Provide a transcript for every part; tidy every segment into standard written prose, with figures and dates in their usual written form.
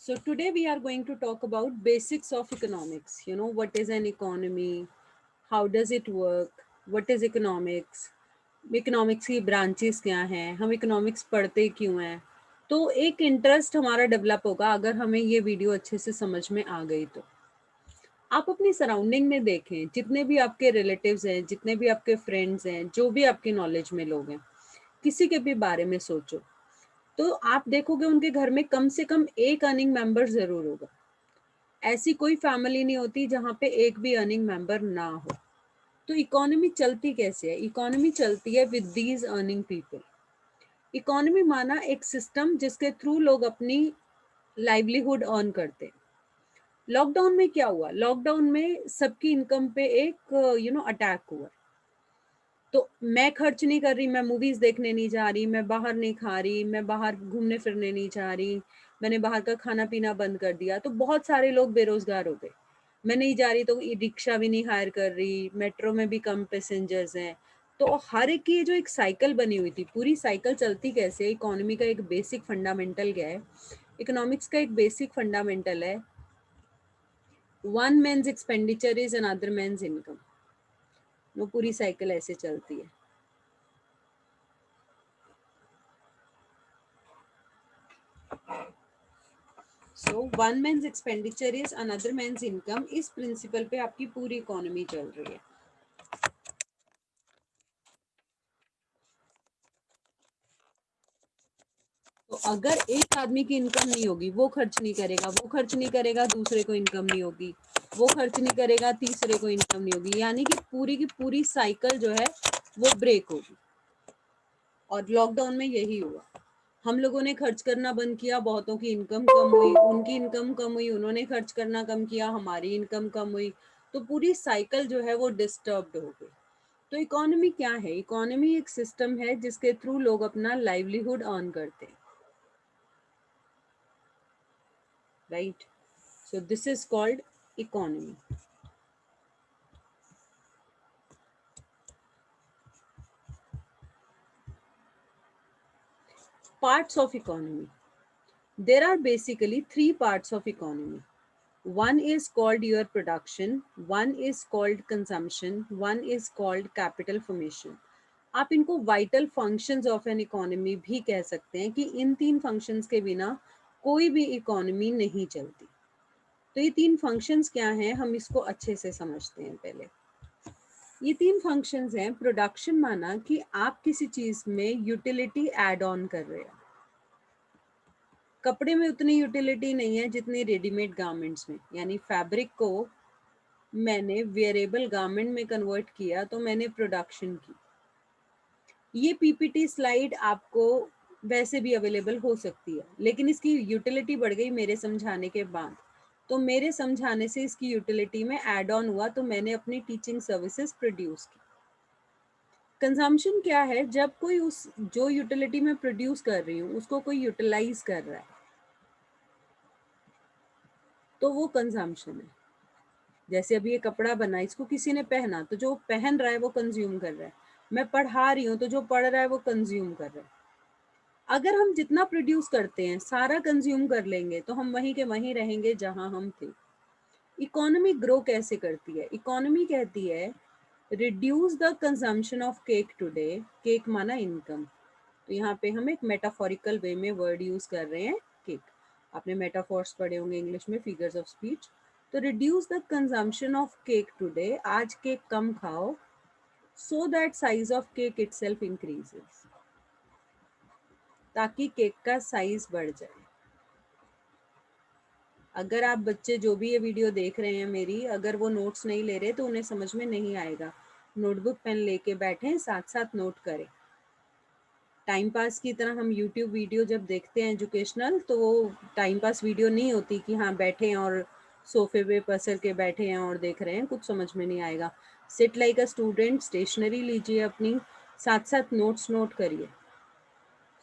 So today we are going to talk about basics of economics. You know, what is an economy? How does it work? What is economics? Economics की branches क्या हैं, हम economics पढ़ते क्यों हैं। तो एक इंटरेस्ट हमारा डेवलप होगा अगर हमें ये वीडियो अच्छे से समझ में आ गई तो। आप अपनी सराउंडिंग में देखें, जितने भी आपके रिलेटिव्स हैं, जितने भी आपके फ्रेंड्स हैं, जो भी आपकी नॉलेज में लोग हैं, किसी के भी बारे में सोचो तो आप देखोगे उनके घर में कम से कम एक अर्निंग मेंबर जरूर होगा। ऐसी कोई फैमिली नहीं होती जहाँ पे एक भी अर्निंग मेंबर ना हो। तो इकोनॉमी चलती कैसे है? इकोनॉमी चलती है with these earning people. Economy माना एक सिस्टम जिसके थ्रू लोग अपनी लाइवलीहुड अर्न करते हैं। लॉकडाउन में क्या हुआ? लॉकडाउन में सबकी इनकम पे एक अटैक हुआ। तो मैं खर्च नहीं कर रही, मैं मूवीज देखने नहीं जा रही, मैं बाहर नहीं खा रही, मैं बाहर घूमने फिरने नहीं जा रही, मैंने बाहर का खाना पीना बंद कर दिया, तो बहुत सारे लोग बेरोजगार हो गए। मैं नहीं जा रही तो रिक्शा भी नहीं हायर कर रही, मेट्रो में भी कम पैसेंजर्स हैं। तो हर एक की जो एक साइकिल बनी हुई थी, पूरी साइकिल चलती कैसे है? इकोनॉमी का एक बेसिक फंडामेंटल क्या है? इकोनॉमिक्स का एक बेसिक फंडामेंटल है, one man's expenditure is another man's income. वो पूरी साइकिल ऐसे चलती है। So one man's expenditure is another man's income. इस प्रिंसिपल पे आपकी पूरी इकोनॉमी चल रही है। तो अगर एक आदमी की इनकम नहीं होगी, वो खर्च नहीं करेगा, वो खर्च नहीं करेगा, दूसरे को इनकम नहीं होगी, वो खर्च नहीं करेगा, तीसरे को इनकम नहीं होगी, यानी कि पूरी की पूरी साइकिल जो है वो ब्रेक होगी। और लॉकडाउन में यही हुआ। हम लोगों ने खर्च करना बंद किया, बहुतों की इनकम कम हुई, उनकी इनकम कम हुई, उन्होंने खर्च करना कम किया, हमारी इनकम कम हुई। तो पूरी साइकिल जो है वो डिस्टर्ब्ड हो गई। तो इकोनॉमी क्या है? इकोनॉमी एक सिस्टम है जिसके थ्रू लोग अपना लाइवलीहुड अर्न करते हैं, right? So this is called economy. Parts of economy. There are basically three parts of economy. One is called your production, one is called consumption, one is called capital formation. आप इनको vital functions of an economy भी कह सकते हैं कि इन तीन functions के बिना कोई भी economy नहीं चलती। तो ये तीन functions क्या हैं, हम इसको अच्छे से समझते हैं पहले। ये तीन functions हैं। प्रोडक्शन माना कि आप किसी चीज में यूटिलिटी एड ऑन कर रहे हो। कपड़े में उतनी यूटिलिटी नहीं है जितनी रेडीमेड गारमेंट्स में, यानी फैब्रिक को मैंने वेयरेबल गारमेंट में कन्वर्ट किया तो मैंने प्रोडक्शन की। ये पीपीटी स्लाइड आपको वैसे भी अवेलेबल हो सकती है, लेकिन इसकी यूटिलिटी बढ़ गई मेरे समझाने के बाद। तो मेरे समझाने से इसकी यूटिलिटी में ऐड ऑन हुआ, तो मैंने अपनी टीचिंग सर्विसेज प्रोड्यूस की। कंजम्पशन क्या है? जब कोई उस जो यूटिलिटी में प्रोड्यूस कर रही हूँ उसको कोई यूटिलाइज कर रहा है, तो वो कंजम्पशन है। जैसे अभी ये कपड़ा बना, इसको किसी ने पहना, तो जो पहन रहा है वो कंज्यूम कर रहा है। मैं पढ़ा रही हूँ तो जो पढ़ रहा है वो कंज्यूम कर रहा है। अगर हम जितना प्रोड्यूस करते हैं सारा कंज्यूम कर लेंगे तो हम वहीं के वहीं रहेंगे जहां हम थे। इकोनॉमी ग्रो कैसे करती है? इकोनॉमी कहती है reduce the consumption of cake today. Cake माना इनकम। तो यहाँ पे हम एक मेटाफोरिकल वे में वर्ड यूज कर रहे हैं, केक। आपने मेटाफोर्स पढ़े होंगे इंग्लिश में, फिगर्स ऑफ स्पीच। तो reduce the consumption of cake today, आज केक कम खाओ, सो that size of cake itself increases, ताकि केक का साइज बढ़ जाए। अगर आप बच्चे जो भी ये वीडियो देख रहे हैं मेरी, अगर वो नोट्स नहीं ले रहे तो उन्हें समझ में नहीं आएगा। नोटबुक पेन लेके बैठें, साथ साथ नोट करें। टाइम पास की तरह हम यूट्यूब वीडियो जब देखते हैं एजुकेशनल, तो वो टाइम पास वीडियो नहीं होती कि हाँ बैठे हैं और सोफे पे पसर के बैठे हैं और देख रहे हैं, कुछ समझ में नहीं आएगा। Sit like a student, stationery लीजिए अपनी, साथ साथ नोट्स नोट करिए।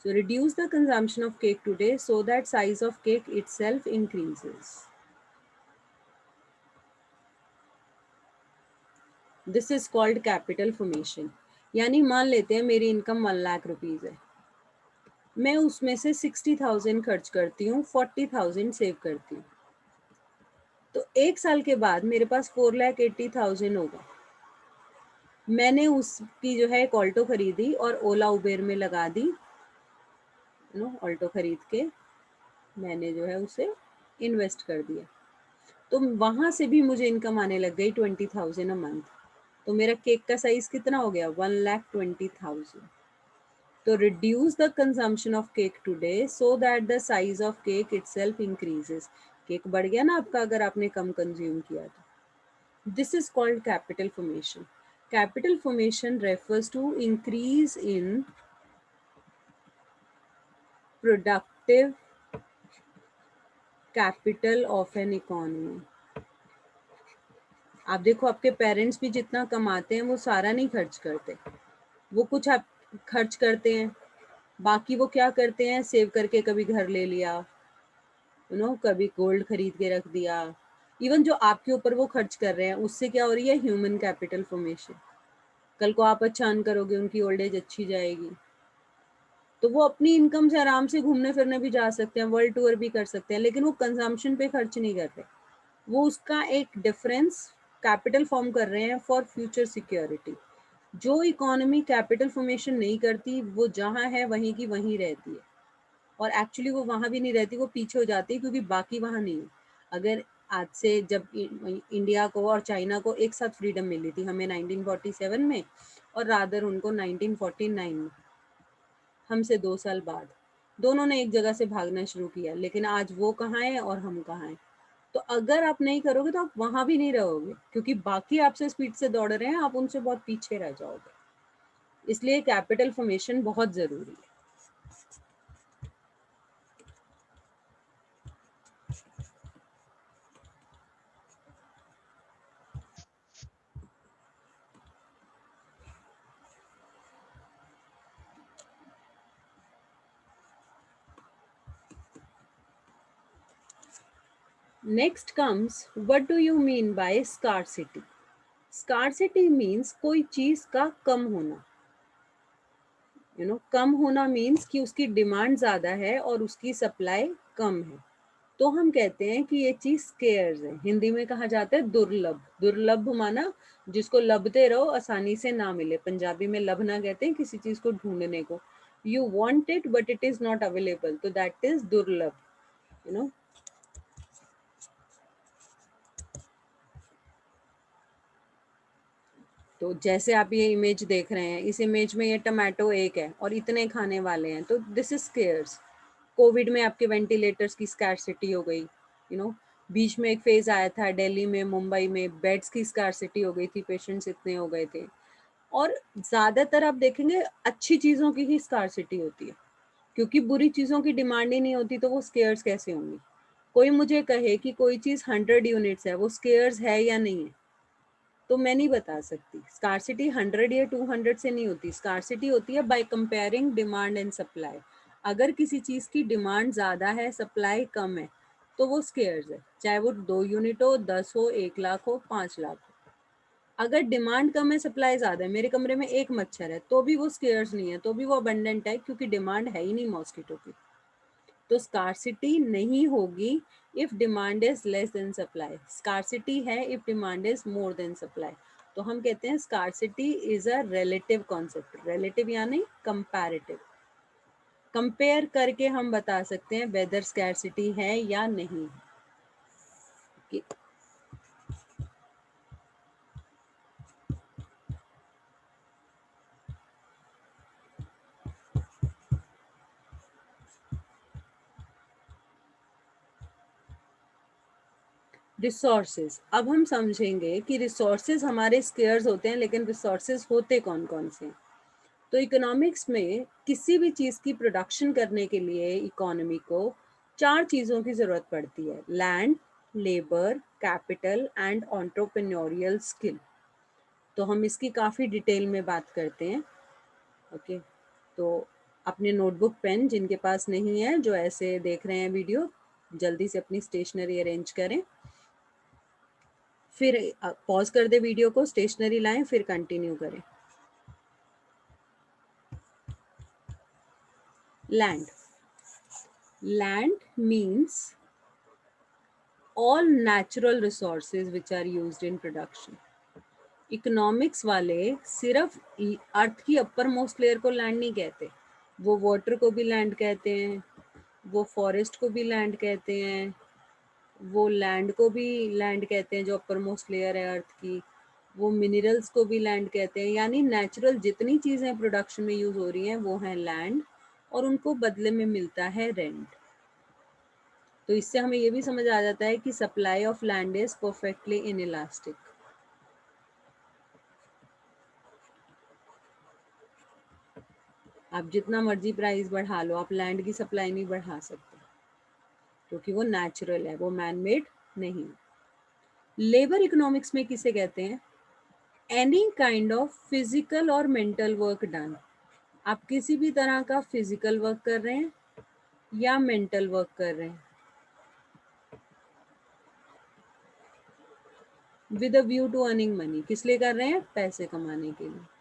So reduce the consumption of cake today so that size of cake itself increases. This is called capital formation. यानी मान लेते हैं मेरी इनकम 1 लाख रुपीज है, मैं उसमें से 60,000 खर्च करती हूँ, 40,000 सेव करती हूँ। तो 1 साल के बाद मेरे पास 4,80,000 होगा। मैंने उसकी जो है एक ऑल्टो खरीदी और ओला उबेर में लगा दी, ऑल्टो खरीद के मैंने जो है उसे इन्वेस्ट कर दिया। तो वहाँ से भी मुझे इनकम आने लग गई 20,000 अ मंथ। तो मेरा केक का साइज़ कितना हो गया? 1,20,000। तो reduce the consumption of cake today so that the size of cake itself increases. Cake बढ़ गया ना आपका अगर आपने कम कंज्यूम किया तो। This is called capital formation. Capital formation refers to increase in productive capital of an economy. आप देखो आपके पेरेंट्स भी जितना कमाते हैं वो सारा नहीं खर्च करते, वो कुछ आप खर्च करते हैं, बाकी वो क्या करते हैं, सेव करके कभी घर ले लिया, कभी गोल्ड खरीद के रख दिया। इवन जो आपके ऊपर वो खर्च कर रहे हैं उससे क्या हो रही है? Human capital formation. कल को आप अच्छा अर्न करोगे, उनकी ओल्ड एज अच्छी जाएगी, तो वो अपनी इनकम से आराम से घूमने फिरने भी जा सकते हैं, वर्ल्ड टूर भी कर सकते हैं, लेकिन वो कंजम्पशन पे खर्च नहीं कर रहे। वो उसका एक डिफरेंस कैपिटल फॉर्म कर रहे हैं फॉर फ्यूचर सिक्योरिटी। जो इकोनॉमी कैपिटल फॉर्मेशन नहीं करती वो जहाँ है वहीं की वहीं रहती है, और एक्चुअली वो वहाँ भी नहीं रहती, वो पीछे हो जाती है क्योंकि बाकी वहाँ नहीं है। अगर आज से जब इंडिया को और चाइना को एक साथ फ्रीडम मिली थी, हमें 1947 में और रादर उनको 1949 में, हमसे 2 साल बाद, दोनों ने एक जगह से भागना शुरू किया, लेकिन आज वो कहाँ है और हम कहाँ हैं। तो अगर आप नहीं करोगे तो आप वहाँ भी नहीं रहोगे, क्योंकि बाकी आपसे स्पीड से दौड़ रहे हैं, आप उनसे बहुत पीछे रह जाओगे। इसलिए कैपिटल फॉर्मेशन बहुत ज़रूरी है। Next comes, what do you mean by scarcity? Scarcity means कोई चीज़ का कम होना। कम होना मीन्स कि उसकी डिमांड ज़्यादा है और उसकी सप्लाई कम है, तो हम कहते हैं कि ये चीज़ स्केयर्स है। हिंदी में कहा जाता है दुर्लभ। दुर्लभ माना जिसको लभते रहो, आसानी से ना मिले। पंजाबी में लभना कहते हैं किसी चीज़ को ढूंढने को। You want it but it is not available, तो दैट इज दुर्लभ। यू नो तो जैसे आप ये इमेज देख रहे हैं, इस इमेज में ये टमाटो एक है और इतने खाने वाले हैं, तो दिस इज स्केयर्स। कोविड में आपके वेंटिलेटर्स की स्कार्सिटी हो गई। बीच में एक फेज आया था दिल्ली में, मुंबई में बेड्स की स्कार्सिटी हो गई थी, पेशेंट्स इतने हो गए थे। और ज़्यादातर आप देखेंगे अच्छी चीज़ों की ही स्कार्सिटी होती है, क्योंकि बुरी चीज़ों की डिमांड ही नहीं होती, तो वो स्केयर्स कैसे होंगी? कोई मुझे कहे कि कोई चीज़ 100 यूनिट्स है, वो स्केयर्स है या नहीं है, तो मैं नहीं बता सकती। स्कार्सिटी 100 या 200 से नहीं होती, स्कार्सिटी होती है by comparing demand and supply. अगर किसी चीज़ की डिमांड ज़्यादा है, सप्लाई कम है, तो वो स्केयर्स है, चाहे वो 2 यूनिट हो, 10 हो, 1 लाख हो, 5 लाख हो। अगर डिमांड कम है, सप्लाई ज़्यादा है, मेरे कमरे में एक मच्छर है, तो भी वो स्केयर्स नहीं है, तो भी वो अबंडेंट है, क्योंकि डिमांड है ही नहीं मॉस्किटो की। तो स्कार्सिटी नहीं होगी if demand is less than supply, scarcity है if demand is more than supply. तो हम कहते हैं scarcity is a relative concept. Relative यानी कंपैरेटिव, कंपेयर करके हम बता सकते हैं वेदर स्कार्सिटी है या नहीं। रिसोर्सेज, अब हम समझेंगे कि रिसोर्सेज हमारे स्केयर्स होते हैं, लेकिन रिसोर्सेज होते कौन कौन से हैं। तो इकोनॉमिक्स में किसी भी चीज़ की प्रोडक्शन करने के लिए इकोनॉमी को 4 चीज़ों की ज़रूरत पड़ती है: land, labour, capital and entrepreneurial skill. तो हम इसकी काफ़ी डिटेल में बात करते हैं। ओके, तो अपने नोटबुक पेन जिनके पास नहीं है, जो ऐसे देख रहे हैं वीडियो, जल्दी से अपनी स्टेशनरी अरेंज करें, फिर पॉज कर दे वीडियो को, स्टेशनरी लाएं, फिर कंटिन्यू करें। Land. Land means all natural resources which are used in production. Economics वाले सिर्फ अर्थ की अपर मोस्ट लेयर को लैंड नहीं कहते, वो वाटर को भी लैंड कहते हैं, वो फॉरेस्ट को भी लैंड कहते हैं, वो लैंड को भी लैंड कहते हैं जो अपर मोस्ट लेयर है अर्थ की, वो मिनरल्स को भी लैंड कहते हैं। यानी नेचुरल जितनी चीज़ें प्रोडक्शन में यूज़ हो रही हैं वो हैं लैंड, और उनको बदले में मिलता है रेंट। तो इससे हमें ये भी समझ आ जाता है कि supply of land is perfectly inelastic. आप जितना मर्जी प्राइस बढ़ा लो, आप लैंड की सप्लाई नहीं बढ़ा सकते, क्योंकि वो नेचुरल है, वो मैन मेड नहीं। लेबर इकोनॉमिक्स में किसे कहते हैं? एनी काइंड ऑफ फिजिकल और मेंटल वर्क डन। आप किसी भी तरह का फिजिकल वर्क कर रहे हैं या मेंटल वर्क कर रहे हैं with a view to earning money. किस लिए कर रहे हैं? पैसे कमाने के लिए।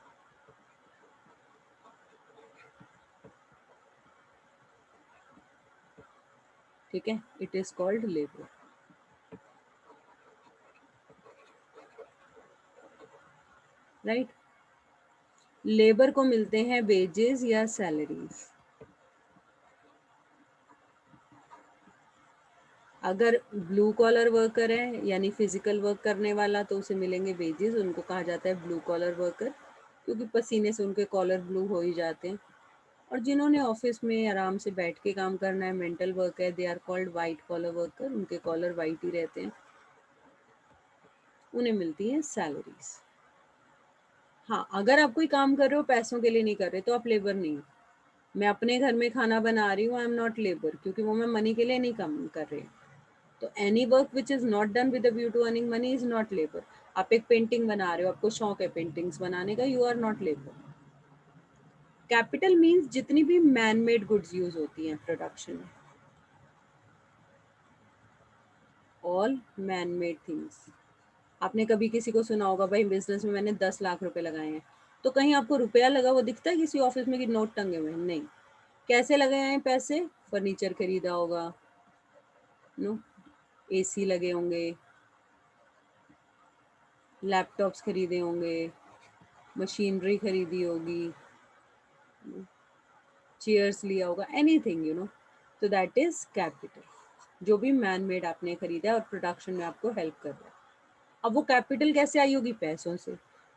ठीक है, it is called labour. Right. Labour को मिलते हैं वेजेस या सैलरीज। अगर ब्लू कॉलर वर्कर है यानी फिजिकल वर्क करने वाला तो उसे मिलेंगे वेजेस, उनको कहा जाता है ब्लू कॉलर वर्कर, क्योंकि पसीने से उनके कॉलर ब्लू हो ही जाते हैं। और जिन्होंने ऑफिस में आराम से बैठ के काम करना है, मेंटल वर्क है, they are called white collar worker, उनके कॉलर वाइट ही रहते हैं, उन्हें मिलती है सैलरीज। हाँ, अगर आप कोई काम कर रहे हो पैसों के लिए नहीं कर रहे तो आप लेबर नहीं हो। मैं अपने घर में खाना बना रही हूँ, आई एम नॉट लेबर, क्योंकि वो मैं मनी के लिए नहीं काम कर रही। तो any work which is not done with a view to earning money is not labour. आप एक पेंटिंग बना रहे हो, आपको शौक है पेंटिंग्स बनाने का, you are not labour. Capital means जितनी भी मैन मेड गुड्स यूज होती हैं प्रोडक्शन में, ऑल मैन मेड थिंग्स। आपने कभी किसी को सुना होगा भाई बिजनेस में मैंने 10 लाख रुपए लगाए हैं, तो कहीं आपको रुपया लगा वो दिखता है किसी ऑफिस में कि नोट टंगे हुए हैं? नहीं। कैसे लगाए हैं पैसे? फर्नीचर खरीदा होगा, नो, एसी लगे होंगे, लैपटॉप्स खरीदे होंगे, मशीनरी खरीदी होगी, चेयर्स लिया होगा, एनीथिंग तो दैट इज कैपिटल। जो भी मैन मेड आपने खरीदा है और प्रोडक्शन में आपको हेल्प कर रहा है। अब वो कैपिटल कैसे आई होगी? पैसों से।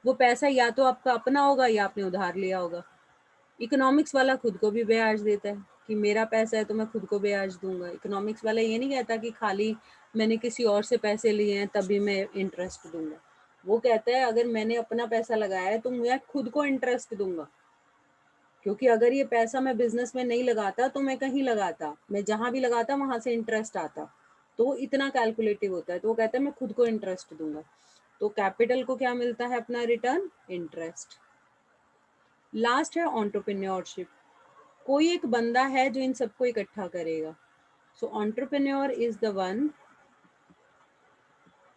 वो पैसा या तो आपका अपना होगा या आपने उधार लिया होगा। इकोनॉमिक्स वाला खुद को भी ब्याज देता है कि मेरा पैसा है तो मैं खुद को ब्याज दूंगा। इकोनॉमिक्स वाला ये नहीं कहता कि खाली मैंने किसी और से पैसे लिए हैं तभी मैं इंटरेस्ट दूंगा। वो कहता है अगर मैंने अपना पैसा लगाया है तो मैं खुद को इंटरेस्ट दूंगा, क्योंकि अगर ये पैसा मैं बिजनेस में नहीं लगाता तो मैं कहीं लगाता, मैं जहां भी लगाता वहां से इंटरेस्ट आता, तो वो इतना कैलकुलेटिव होता है। तो वो कहता है मैं खुद को इंटरेस्ट दूंगा। तो कैपिटल को क्या मिलता है? अपना रिटर्न, इंटरेस्ट। लास्ट है एंटरप्रेन्योरशिप। कोई एक बंदा है जो इन सबको इकट्ठा करेगा। So entrepreneur is the one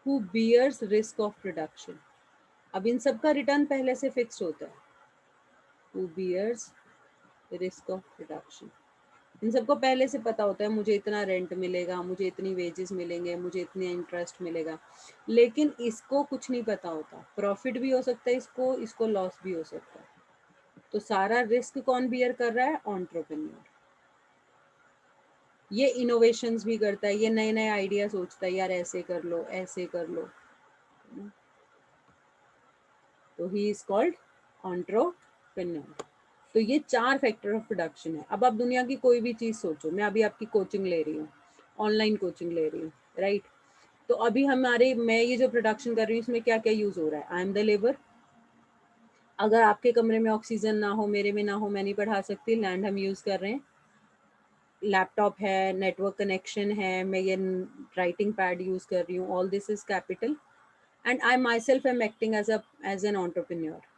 who bears risk of production. अब इन सब का रिटर्न पहले से फिक्स होता है। Who bears risk of production, इन सबको पहले से पता होता है मुझे इतना रेंट मिलेगा, मुझे इतनी वेजेस मिलेंगे, मुझे इतनी इंटरेस्ट मिलेगा। लेकिन इसको कुछ नहीं पता होता, प्रॉफिट भी हो सकता है इसको, इसको लॉस भी हो सकता है। तो सारा रिस्क कौन बियर कर रहा है? एंटरप्रेन्योर। ये इनोवेशंस भी करता है, ये नए नए आइडिया सोचता है, यार ऐसे कर लो, ऐसे कर लो। तो ही इज कॉल्ड एंटरप्रेन्योर। तो ये 4 फैक्टर ऑफ प्रोडक्शन है। अब आप दुनिया की कोई भी चीज़ सोचो, मैं अभी आपकी कोचिंग ले रही हूँ, ऑनलाइन कोचिंग ले रही हूँ, राइट? तो अभी हमारे, मैं ये जो प्रोडक्शन कर रही हूँ इसमें क्या क्या यूज़ हो रहा है? I am the labour. अगर आपके कमरे में ऑक्सीजन ना हो, मेरे में ना हो, मैं नहीं पढ़ा सकती। लैंड हम यूज़ कर रहे हैं, लैपटॉप है, नेटवर्क कनेक्शन है, मैं ये राइटिंग पैड यूज़ कर रही हूँ, all this is capital. And I myself am acting as an entrepreneur.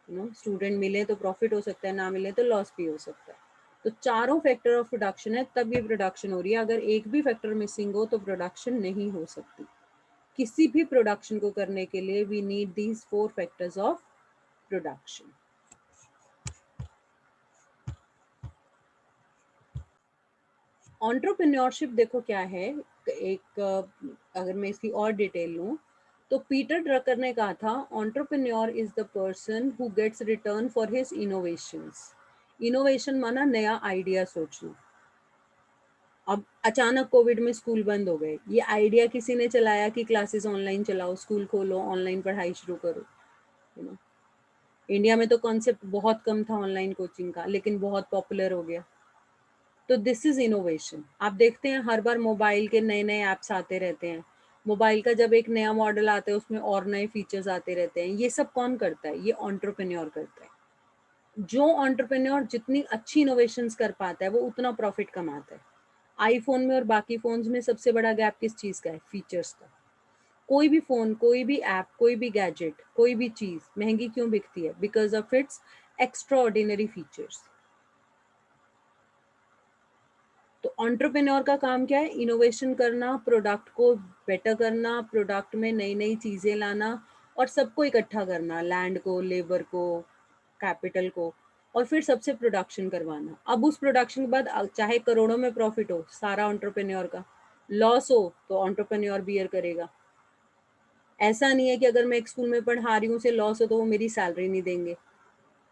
Student मिले तो प्रॉफिट हो सकता है, ना मिले तो लॉस भी हो सकता है। तो चारों फैक्टर ऑफ प्रोडक्शन है तब ये प्रोडक्शन हो रही है। अगर एक भी फैक्टर मिसिंग हो तो प्रोडक्शन नहीं हो सकती। किसी भी प्रोडक्शन को करने के लिए we need these 4 factors of production. Entrepreneurship देखो क्या है, एक अगर मैं इसकी और डिटेल लूँ तो पीटर ड्रकर ने कहा था entrepreneur is the person who gets return for his innovations. Innovation माना नया आइडिया सोचना। अब अचानक कोविड में स्कूल बंद हो गए, ये आइडिया किसी ने चलाया कि क्लासेस ऑनलाइन चलाओ, स्कूल खोलो, ऑनलाइन पढ़ाई शुरू करो। यू नो, इंडिया में तो कॉन्सेप्ट बहुत कम था ऑनलाइन कोचिंग का, लेकिन बहुत पॉपुलर हो गया। तो दिस इज इनोवेशन। आप देखते हैं हर बार मोबाइल के नए नए ऐप्स आते रहते हैं। मोबाइल का जब एक नया मॉडल आता है उसमें और नए फीचर्स आते रहते हैं। ये सब कौन करता है? ये एंटरप्रेन्योर करता है। जो एंटरप्रेन्योर जितनी अच्छी इनोवेशंस कर पाता है वो उतना प्रॉफिट कमाता है। आईफोन में और बाकी फोन्स में सबसे बड़ा गैप किस चीज़ का है? फीचर्स का। कोई भी फोन, कोई भी ऐप, कोई भी गैजेट, कोई भी चीज़ महंगी क्यों बिकती है? Because of its extra ordinary features. तो एंटरप्रेन्योर का काम क्या है? इनोवेशन करना, प्रोडक्ट को बेटर करना, प्रोडक्ट में नई नई चीज़ें लाना और सबको इकट्ठा करना, लैंड को, लेबर को, कैपिटल को, और फिर सबसे प्रोडक्शन करवाना। अब उस प्रोडक्शन के बाद चाहे करोड़ों में प्रॉफिट हो, सारा एंटरप्रेन्योर का। लॉस हो तो एंटरप्रेन्योर बियर करेगा। ऐसा नहीं है कि अगर मैं एक स्कूल में पढ़ा रही हूँ, उसे लॉस हो तो वो मेरी सैलरी नहीं देंगे,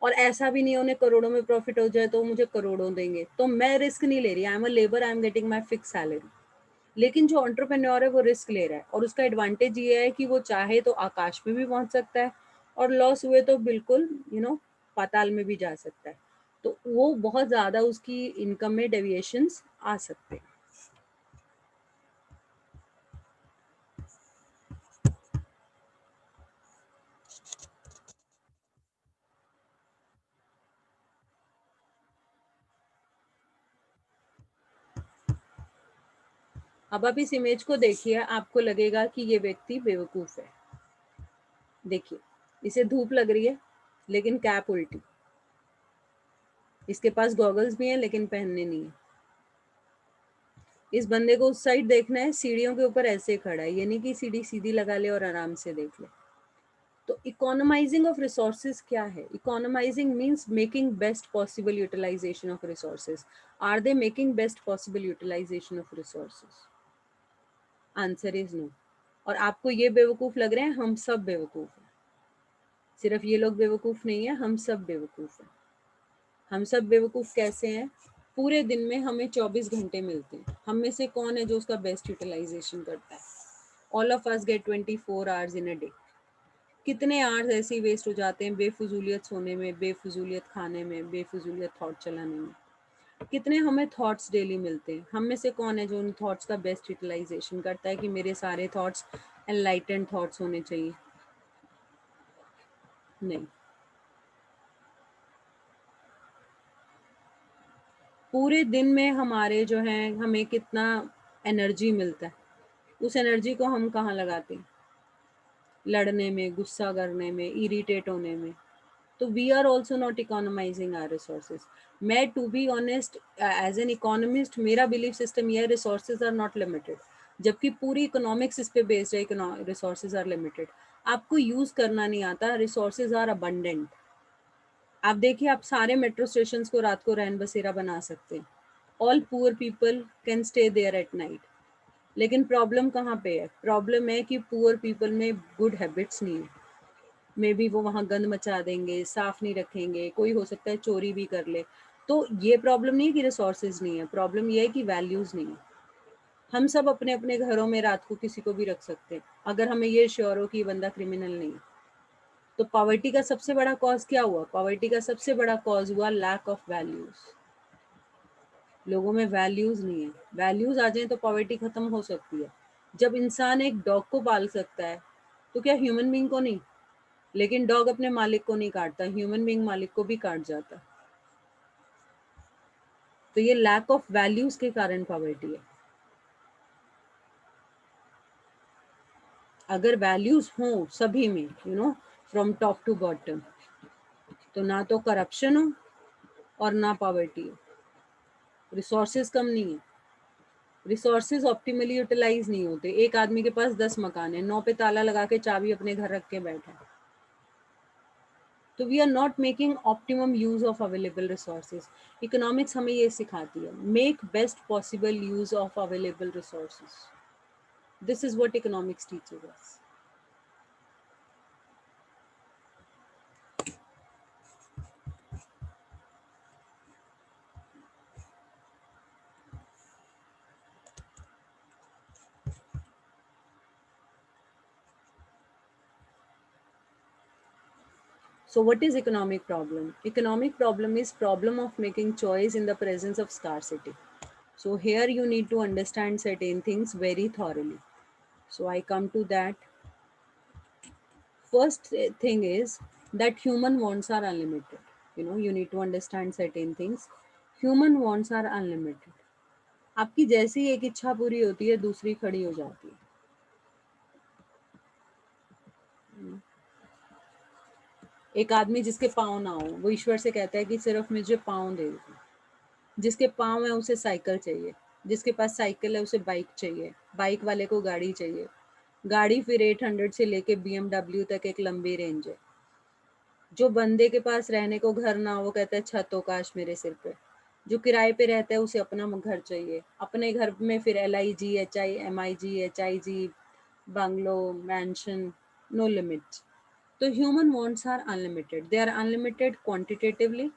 और ऐसा भी नहीं उन्हें करोड़ों में प्रॉफिट हो जाए तो वो मुझे करोड़ों देंगे। तो मैं रिस्क नहीं ले रही, I am a labour, I am getting my fix salary. लेकिन जो एंटरप्रेन्योर है वो रिस्क ले रहा है, और उसका एडवांटेज ये है कि वो चाहे तो आकाश में भी पहुंच सकता है, और लॉस हुए तो बिल्कुल पाताल में भी जा सकता है। तो वो बहुत ज़्यादा उसकी इनकम में डेविएशंस आ सकते हैं। अब आप इस इमेज को देखिए, आपको लगेगा कि ये व्यक्ति बेवकूफ़ है। देखिए, इसे धूप लग रही है लेकिन कैप उल्टी। इसके पास गॉगल्स भी हैं लेकिन पहनने नहीं है। इस बंदे को उस साइड देखना है, सीढ़ियों के ऊपर ऐसे खड़ा है, ये नहीं कि सीढ़ी सीधी लगा ले और आराम से देख ले। तो इकोनोमाइजिंग ऑफ रिसोर्सेज क्या है? Economising means making best possible utilisation of resources. Are they making best possible utilisation of resources? Answer is no. और आपको ये बेवकूफ़ लग रहे हैं, हम सब बेवकूफ़ हैं। सिर्फ ये लोग बेवकूफ़ नहीं है, हम सब बेवकूफ़ हैं। हम सब बेवकूफ़ कैसे हैं? पूरे दिन में हमें 24 घंटे मिलते हैं, हम में से कौन है जो उसका बेस्ट यूटिलाइजेशन करता है? All of us gate 24 hours in a day. कितने आवर्स ऐसे ही वेस्ट हो जाते हैं बेफजूलियत सोने में, बेफजूलियत खाने में, बेफजूलियत थॉट चलाने में। कितने हमें थॉट्स डेली मिलते हैं, हम में से कौन है जो उन थॉट्स का बेस्ट यूटिलाइजेशन करता है कि मेरे सारे थॉट्स एनलाइटेंड थॉट्स होने चाहिए? नहीं। पूरे दिन में हमारे जो हैं, हमें कितना एनर्जी मिलता है, उस एनर्जी को हम कहाँ लगाते हैं? लड़ने में, गुस्सा करने में, इरिटेट होने में। तो we are also not economising our resources. मैं to be honest as an economist, मेरा बिलीफ सिस्टम ये है, रिसोर्सेज आर नॉट लिमिटेड। जबकि पूरी इकोनॉमिक्स इस पे बेस्ड है, रिसोर्सेज आर लिमिटेड। आपको यूज करना नहीं आता, रिसोर्सेज आर अबंडेंट। आप देखिए, आप सारे मेट्रो स्टेशन को रात को रैन बसेरा बना सकते हैं। All poor people can stay there at night. लेकिन प्रॉब्लम कहाँ पे है? प्रॉब्लम है कि पुअर पीपल में गुड हैबिट्स नहीं है। मे बी वो वहाँ गंद मचा देंगे, साफ नहीं रखेंगे, कोई हो सकता है चोरी भी कर ले। तो ये प्रॉब्लम नहीं है कि रिसोर्सेज नहीं है, प्रॉब्लम ये है कि वैल्यूज नहीं है। हम सब अपने अपने घरों में रात को किसी को भी रख सकते हैं, अगर हमें ये श्योर हो कि ये बंदा क्रिमिनल नहीं है। तो पॉवर्टी का सबसे बड़ा कॉज क्या हुआ? पॉवर्टी का सबसे बड़ा कॉज हुआ लैक ऑफ वैल्यूज। लोगों में वैल्यूज नहीं है। वैल्यूज आ जाए तो पॉवर्टी खत्म हो सकती है। जब इंसान एक डॉग को पाल सकता है तो क्या ह्यूमन बींग को नहीं? लेकिन डॉग अपने मालिक को नहीं काटता, ह्यूमन बींग मालिक को भी काट जाता। तो ये लैक ऑफ वैल्यूज के कारण पॉवर्टी है। अगर वैल्यूज हो सभी में, फ्रॉम टॉप टू बॉटम, तो ना तो करप्शन हो और ना पॉवर्टी हो। रिसोर्सेज कम नहीं है, रिसोर्सेज ऑप्टिमली यूटिलाइज नहीं होते। एक आदमी के पास 10 मकान है, 9 पे ताला लगा के चाबी अपने घर रख के बैठा है। तो we are not making optimum use of available resources. Economics हमें ये सिखाती है, make best possible use of available resources. This is what economics teaches us. So what is economic problem? Economic problem is problem of making choice in the presence of scarcity. So here you need to understand certain things very thoroughly. So I come to that. First thing is that human wants are unlimited. You need to understand certain things. Human wants are unlimited. आपकी जैसी एक इच्छा पूरी होती है, दूसरी खड़ी हो जाती है. एक आदमी जिसके पाँव ना हो, वो ईश्वर से कहता है कि सिर्फ मुझे पाँव दे दो. जिसके पाँव है उसे साइकिल चाहिए, जिसके पास साइकिल है उसे बाइक चाहिए, बाइक वाले को गाड़ी चाहिए, गाड़ी फिर 800 से लेके BMW तक एक लंबी रेंज है. जो बंदे के पास रहने को घर ना हो, वो कहता है छत हो काश मेरे सिर पे. जो किराए पे रहता है उसे अपना घर चाहिए. अपने घर में फिर LIG, HIMIG, HIG, bungalow, mansion, no limit. तो human wants are unlimited. They are unlimited quantitatively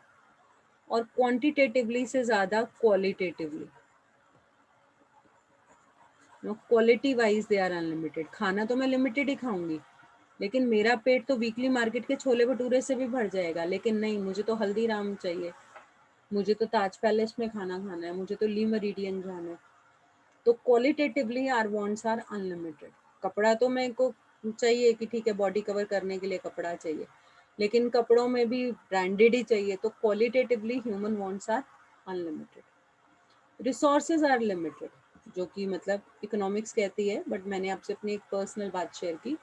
और क्वांटिटेटिवली से ज़्यादा qualitatively. Quality wise they are unlimited. खाना तो मैं लिमिटेड ही खाऊंगी, लेकिन मेरा पेट तो वीकली मार्केट के छोले भटूरे से भी भर जाएगा. लेकिन नहीं, मुझे तो हल्दीराम चाहिए, मुझे तो ताज पैलेस में खाना खाना है, मुझे तो ली मेरिडियन जाना है. तो qualitatively our wants are unlimited. कपड़ा तो मेरे को चाहिए कि ठीक है बॉडी कवर करने के लिए कपड़ा चाहिए, लेकिन कपड़ों में भी ब्रांडेड ही चाहिए. तो qualitatively human wants are unlimited. Resources are limited, जो कि मतलब इकोनॉमिक्स कहती है, बट मैंने आपसे अपनी एक पर्सनल बात शेयर की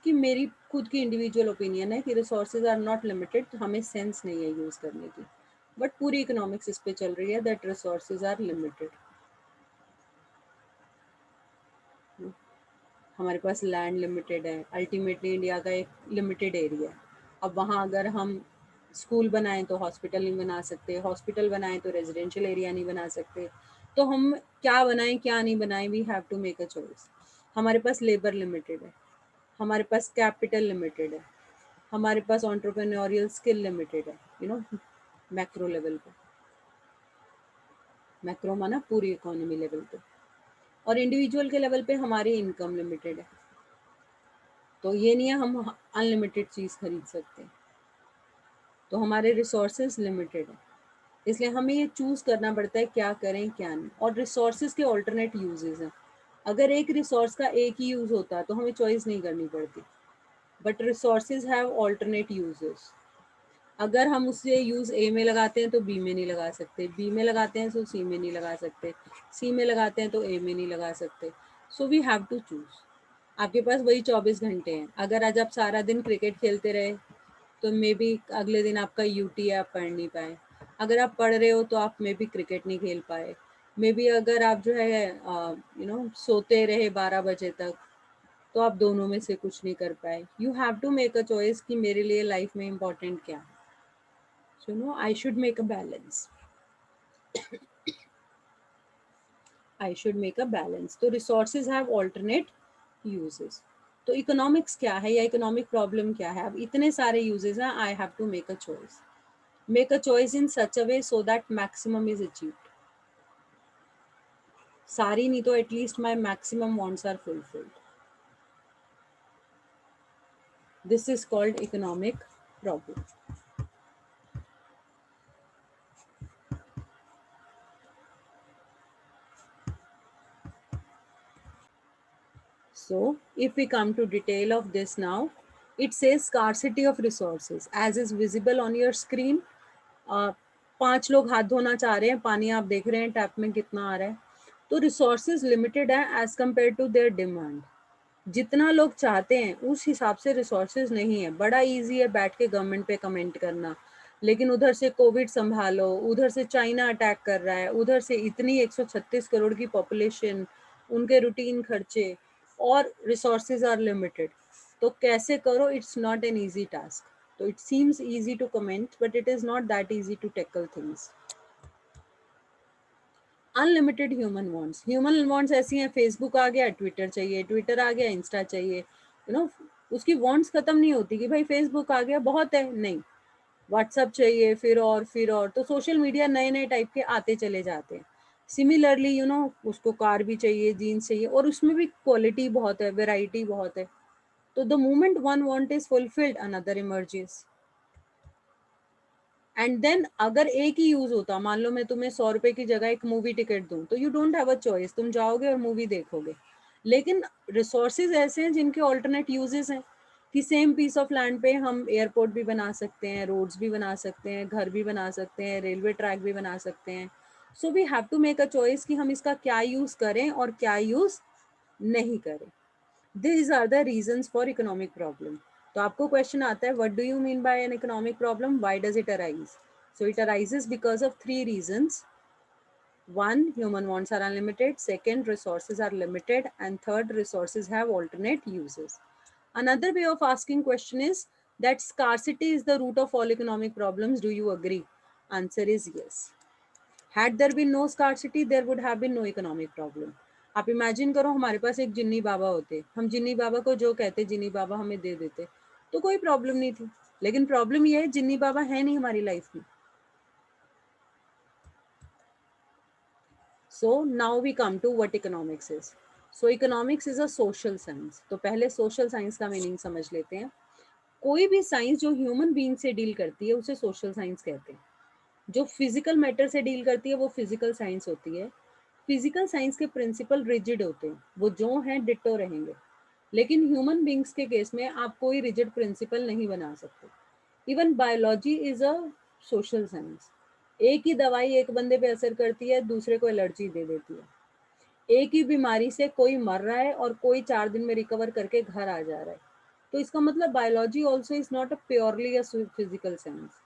कि मेरी खुद की इंडिविजुअल ओपिनियन है कि रिसोर्सेज आर नॉट लिमिटेड. तो हमें सेंस नहीं है यूज़ करने की, बट पूरी इकोनॉमिक्स इस पे चल रही है दैट रिसोर्सेज आर लिमिटेड. हमारे पास लैंड लिमिटेड है. अल्टीमेटली इंडिया का एक लिमिटेड एरिया है. अब वहाँ अगर हम स्कूल बनाएं तो हॉस्पिटल नहीं बना सकते, हॉस्पिटल बनाएं तो रेजिडेंशियल एरिया नहीं बना सकते. तो हम क्या बनाएं क्या नहीं बनाएं, we have to make a choice. हमारे पास लेबर लिमिटेड है, हमारे पास कैपिटल लिमिटेड है, हमारे पास एंटरप्रेन्योरियल स्किल लिमिटेड है. मैक्रो लेवल पे, मैक्रो माना पूरी इकोनॉमी लेवल पे. और इंडिविजुअल के लेवल पे हमारी इनकम लिमिटेड है. तो ये नहीं है हम अनलिमिटेड चीज़ खरीद सकते. तो हमारे रिसोर्सेज लिमिटेड है, इसलिए हमें ये चूज़ करना पड़ता है क्या करें क्या नहीं. और रिसोर्सेज के ऑल्टरनेट यूजेस हैं. अगर एक रिसोर्स का एक ही यूज़ होता तो हमें चॉइस नहीं करनी पड़ती, but resources have alternate uses. अगर हम उससे यूज़ ए में लगाते हैं तो बी में नहीं लगा सकते, बी में लगाते हैं तो सी में नहीं लगा सकते, सी में लगाते हैं तो ए में नहीं लगा सकते. So we have to choose. आपके पास वही 24 घंटे हैं. अगर आज आप सारा दिन क्रिकेट खेलते रहे तो मे बी अगले दिन आपका यूटी है, आप पढ़ नहीं पाए. अगर आप पढ़ रहे हो तो आप मे बी क्रिकेट नहीं खेल पाए. मे बी अगर आप जो है सोते रहे 12 बजे तक, तो आप दोनों में से कुछ नहीं कर पाए. You have to make a choice कि मेरे लिए लाइफ में इम्पोर्टेंट क्या है. So I should make a balance. I should make a balance. तो रिसोर्सेज हैव ऑल्टरनेट यूजेस. तो इकोनॉमिक्स क्या है या इकोनॉमिक प्रॉब्लम क्या है. अब इतने सारे यूजेस हैं, I have to make a choice. Make a choice in such a way so that maximum is achieved. सारी नहीं तो at least my maximum wants are fulfilled. This is called economic problem. So if we come to detail of this now, it says scarcity of resources as is visible on your screen. 5 लोग हाथ धोना चाह रहे हैं, पानी आप देख रहे हैं टैप में कितना आ रहा है. तो रिसोर्सेज लिमिटेड है as compared to their demand. जितना लोग चाहते हैं उस हिसाब से रिसोर्सेज नहीं है. बड़ा इजी है बैठ के गवर्नमेंट पे कमेंट करना, लेकिन उधर से कोविड संभालो, उधर से चाइना अटैक कर रहा है, उधर से इतनी 136 करोड़ की पॉपुलेशन, उनके रूटीन खर्चे, और रिसोर्सेज आर लिमिटेड. तो कैसे करो, it's not an easy task. तो it seems easy to comment but it is not that easy to tackle things. Unlimited human wants ऐसी हैं, फेसबुक आ गया ट्विटर चाहिए, ट्विटर आ गया इंस्टा चाहिए, उसकी वांट्स खत्म नहीं होती कि भाई फेसबुक आ गया बहुत है, नहीं, व्हाट्सअप चाहिए, फिर और तो सोशल मीडिया नए नए टाइप के आते चले जाते हैं। सिमिलरली उसको कार भी चाहिए, जीन्स चाहिए, और उसमें भी क्वालिटी बहुत है, वेराइटी बहुत है। तो the moment one want is fulfilled another emerges. And then अगर एक ही यूज होता, मान लो मैं तुम्हें 100 रुपए की जगह एक मूवी टिकट दूं, तो you don't have a choice, तुम जाओगे और मूवी देखोगे। लेकिन रिसोर्सेज ऐसे हैं जिनके ऑल्टरनेट यूजेस हैं कि सेम पीस ऑफ लैंड पे हम एयरपोर्ट भी बना सकते हैं, रोड्स भी बना सकते हैं, घर भी बना सकते हैं, रेलवे ट्रैक भी बना सकते हैं। So we have to make a choice कि हम इसका क्या यूज करें और क्या यूज नहीं करें। These are the reasons for economic problem. तो आपको क्वेश्चन आता है, what do you mean by an economic problem? Why does it arise? So it arises because of three reasons. One, human wants are unlimited. Second, resources are limited. And third, resources have alternate uses. Another way of asking question is that scarcity is the root of all economic problems. Do you agree? Answer is yes. Had there been no scarcity, there would have been no economic problem. आप imagine करो हमारे पास एक जिन्नी बाबा होते, हम जिन्नी बाबा को जो कहते जिन्नी बाबा हमें दे देते, तो कोई प्रॉब्लम नहीं थी। लेकिन प्रॉब्लम ये है जिन्नी बाबा है नहीं हमारी लाइफ में। So now we come to what economics is. So economics is a social science. तो पहले सोशल साइंस का मीनिंग समझ लेते हैं। कोई भी साइंस जो ह्यूमन बीइंग से डील करती है उसे सोशल साइंस कहते हैं। जो फिजिकल मैटर से डील करती है वो फिजिकल साइंस होती है। फिजिकल साइंस के प्रिंसिपल रिजिड होते हैं, वो जो हैं डिट्टो रहेंगे। लेकिन ह्यूमन बींग्स के केस में आप कोई रिजिड प्रिंसिपल नहीं बना सकते। Even biology is a social science. एक ही दवाई एक बंदे पे असर करती है, दूसरे को एलर्जी दे देती है। एक ही बीमारी से कोई मर रहा है और कोई 4 दिन में रिकवर करके घर आ जा रहा है। तो इसका मतलब biology also is not a purely a physical science.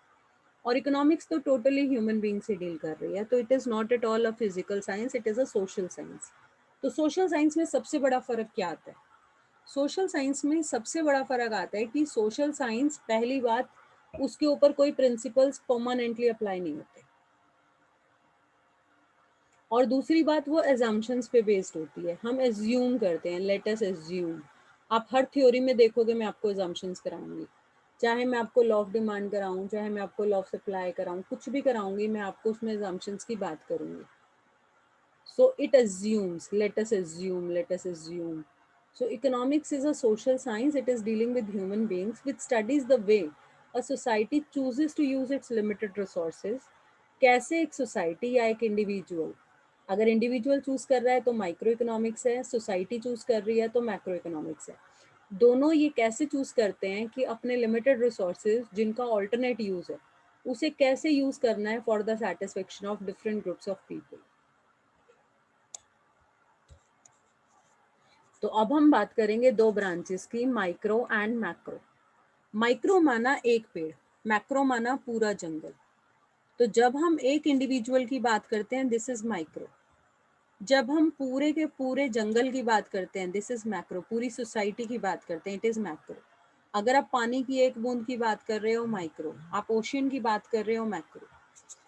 और इकोनॉमिक्स तो टोटली ह्यूमन बीइंग से डील कर रही है, तो it is not at all a physical science, it is a social science. तो सोशल साइंस में सबसे बड़ा फर्क क्या आता है? सोशल साइंस में सबसे बड़ा फर्क आता है कि सोशल साइंस, पहली बात, उसके ऊपर कोई प्रिंसिपल्स परमानेंटली अप्लाई नहीं होते, और दूसरी बात वो एजम्पशंस पे बेस्ड होती है। हम एज्यूम करते हैं, लेट अस एज्यूम। आप हर थ्योरी में देखोगे मैं आपको एजम्पशंस कराऊंगी, चाहे मैं आपको लॉ ऑफ डिमांड कराऊं, चाहे मैं आपको लॉ ऑफ सप्लाई कराऊं, कुछ भी कराऊंगी, मैं आपको उसमें एजम्पशंस की बात करूंगी। So it assumes, let us assume. So economics is a social science. It is dealing with human beings, which studies the way a society chooses to use its limited resources. कैसे एक society या एक individual, अगर individual choose कर रहा है तो micro economics है, सोसाइटी चूज कर रही है तो मैक्रो इकोनॉमिक्स है। दोनों ये कैसे चूज करते हैं कि अपने लिमिटेड रिसोर्सेज जिनका ऑल्टरनेट यूज है, उसे कैसे यूज करना है for the satisfaction of different groups of people. तो अब हम बात करेंगे दो ब्रांचेस की, माइक्रो एंड मैक्रो। माइक्रो माना एक पेड़, मैक्रो माना पूरा जंगल। तो जब हम एक इंडिविजुअल की बात करते हैं दिस इज माइक्रो, जब हम पूरे के पूरे जंगल की बात करते हैं दिस इज मैक्रो, पूरी सोसाइटी की बात करते हैं इट इज मैक्रो। अगर आप पानी की एक बूंद की बात कर रहे हो माइक्रो, आप ओशियन की बात कर रहे हो मैक्रो।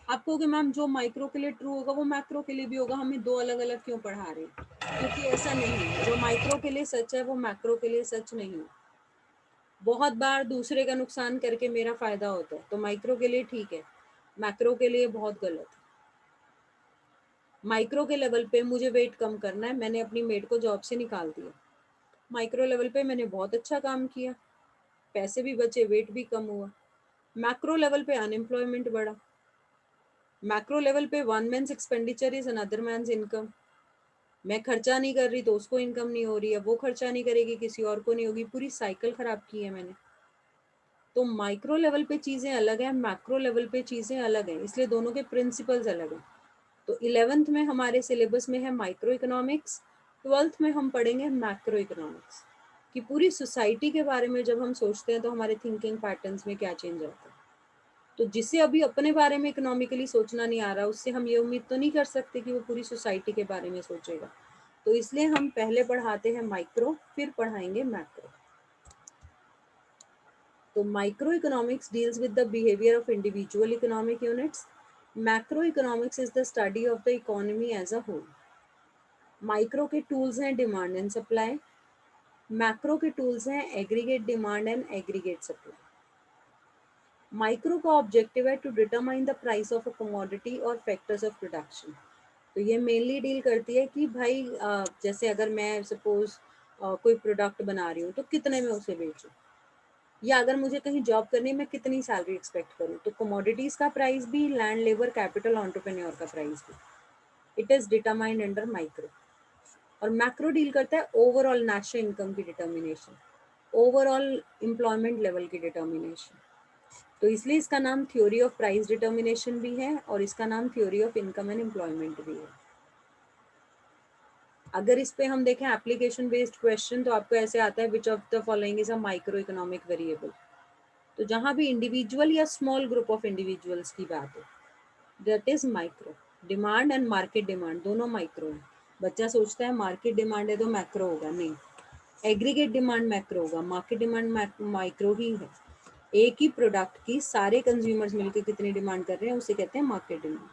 आप कहोगे मैम जो माइक्रो के लिए ट्रू होगा वो मैक्रो के लिए भी होगा, हमें दो अलग अलग क्यों पढ़ा रहे हैं? क्योंकि ऐसा नहीं है, जो माइक्रो के लिए सच है वो मैक्रो के लिए सच नहीं है। बहुत बार दूसरे का नुकसान करके मेरा फायदा होता है तो माइक्रो के लिए ठीक है, मैक्रो के लिए बहुत गलत है। माइक्रो के लेवल पे मुझे वेट कम करना है, मैंने अपनी मेड को जॉब से निकाल दिया। माइक्रो लेवल पे मैंने बहुत अच्छा काम किया, पैसे भी बचे, वेट भी कम हुआ। मैक्रो लेवल पे अनएम्प्लॉयमेंट बढ़ा। मैक्रो लेवल पे one man's expenditure is another man's income. मैं खर्चा नहीं कर रही तो उसको इनकम नहीं हो रही है, वो खर्चा नहीं करेगी किसी और को नहीं होगी, पूरी साइकिल खराब की है मैंने। तो माइक्रो लेवल पे चीज़ें अलग हैं, मैक्रो लेवल पे चीज़ें अलग हैं, इसलिए दोनों के प्रिंसिपल्स अलग हैं। तो 11th में हमारे सिलेबस में है माइक्रो इकोनॉमिक्स, 12th में हम पढ़ेंगे मैक्रो इकोनॉमिक्स, कि पूरी सोसाइटी के बारे में जब हम सोचते हैं तो हमारे थिंकिंग पैटर्न्स में क्या चेंज आता है। तो जिसे अभी अपने बारे में इकोनॉमिकली सोचना नहीं आ रहा, उससे हम ये उम्मीद तो नहीं कर सकते कि वो पूरी सोसाइटी के बारे में सोचेगा। तो इसलिए हम पहले पढ़ाते हैं माइक्रो, फिर पढ़ाएंगे मैक्रो। तो micro economics deals with the behaviour of individual economic units. Macro economics is the study of the economy as a whole. Micro के टूल्स हैं डिमांड एंड सप्लाई. मैक्रो के टूल्स हैं aggregate demand and aggregate supply. Micro का objective है to determine the price of a commodity और factors of production. तो ये mainly deal करती है कि भाई जैसे अगर मैं सपोज कोई प्रोडक्ट बना रही हूँ तो कितने में उसे बेचूँ, या अगर मुझे कहीं जॉब करनी है मैं कितनी सैलरी एक्सपेक्ट करूँ. तो कमोडिटीज़ का प्राइस भी, लैंड, लेबर, कैपिटल, एंटरप्रेन्योर का प्राइस भी, it is determined under micro. और मैक्रो डील करता है ओवरऑल नेशनल इनकम की डिटर्मिनेशन, ओवरऑल एम्प्लॉयमेंट लेवल की डिटर्मिनेशन. तो इसलिए इसका नाम थ्योरी ऑफ प्राइस डिटर्मिनेशन भी है और इसका नाम theory of income and employment भी है. अगर इस पे हम देखें एप्लीकेशन बेस्ड क्वेश्चन तो आपको ऐसे आता है which of the following is a micro economic variable. तो जहाँ भी इंडिविजुअल या स्मॉल ग्रुप ऑफ इंडिविजुअल्स की बात हो, that is micro. Demand and market demand दोनों माइक्रो है. बच्चा सोचता है मार्केट डिमांड है तो मैक्रो होगा, नहीं. एग्रीगेट डिमांड मैक्रो होगा, मार्केट डिमांड माइक्रो ही है. एक ही प्रोडक्ट की सारे कंज्यूमर्स मिलकर कितनी डिमांड कर रहे हैं उसे कहते हैं मार्केट डिमांड.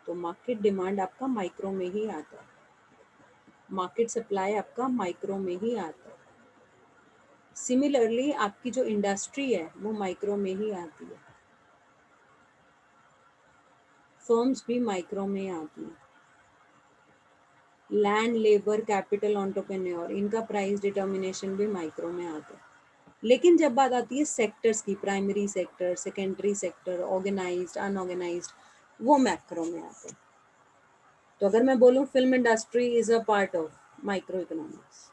तो मार्केट डिमांड आपका माइक्रो में ही आता है, मार्केट सप्लाई आपका माइक्रो में ही आता है. सिमिलरली आपकी जो इंडस्ट्री है वो माइक्रो में ही आती है, फर्म्स भी माइक्रो में आती हैं. लैंड, लेबर, कैपिटल, एंटरप्रेन्योर, इनका प्राइस डिटर्मिनेशन भी माइक्रो में आता है. लेकिन जब बात आती है सेक्टर्स की, primary sector, secondary sector, organised, unorganised, वो मैक्रो में आते हैं. तो अगर मैं बोलूँ film industry is a part of micro economics,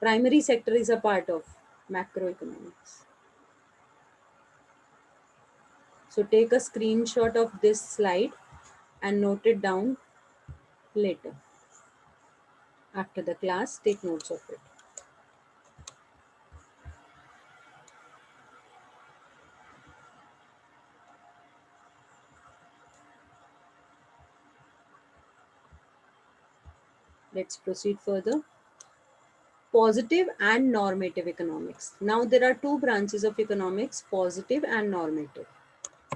primary sector is a part of macro economics. So take a screenshot of this slide and note it down later. After the class, take notes of it. Let's proceed further. Positive and normative economics. Now there are two branches of economics, positive and normative.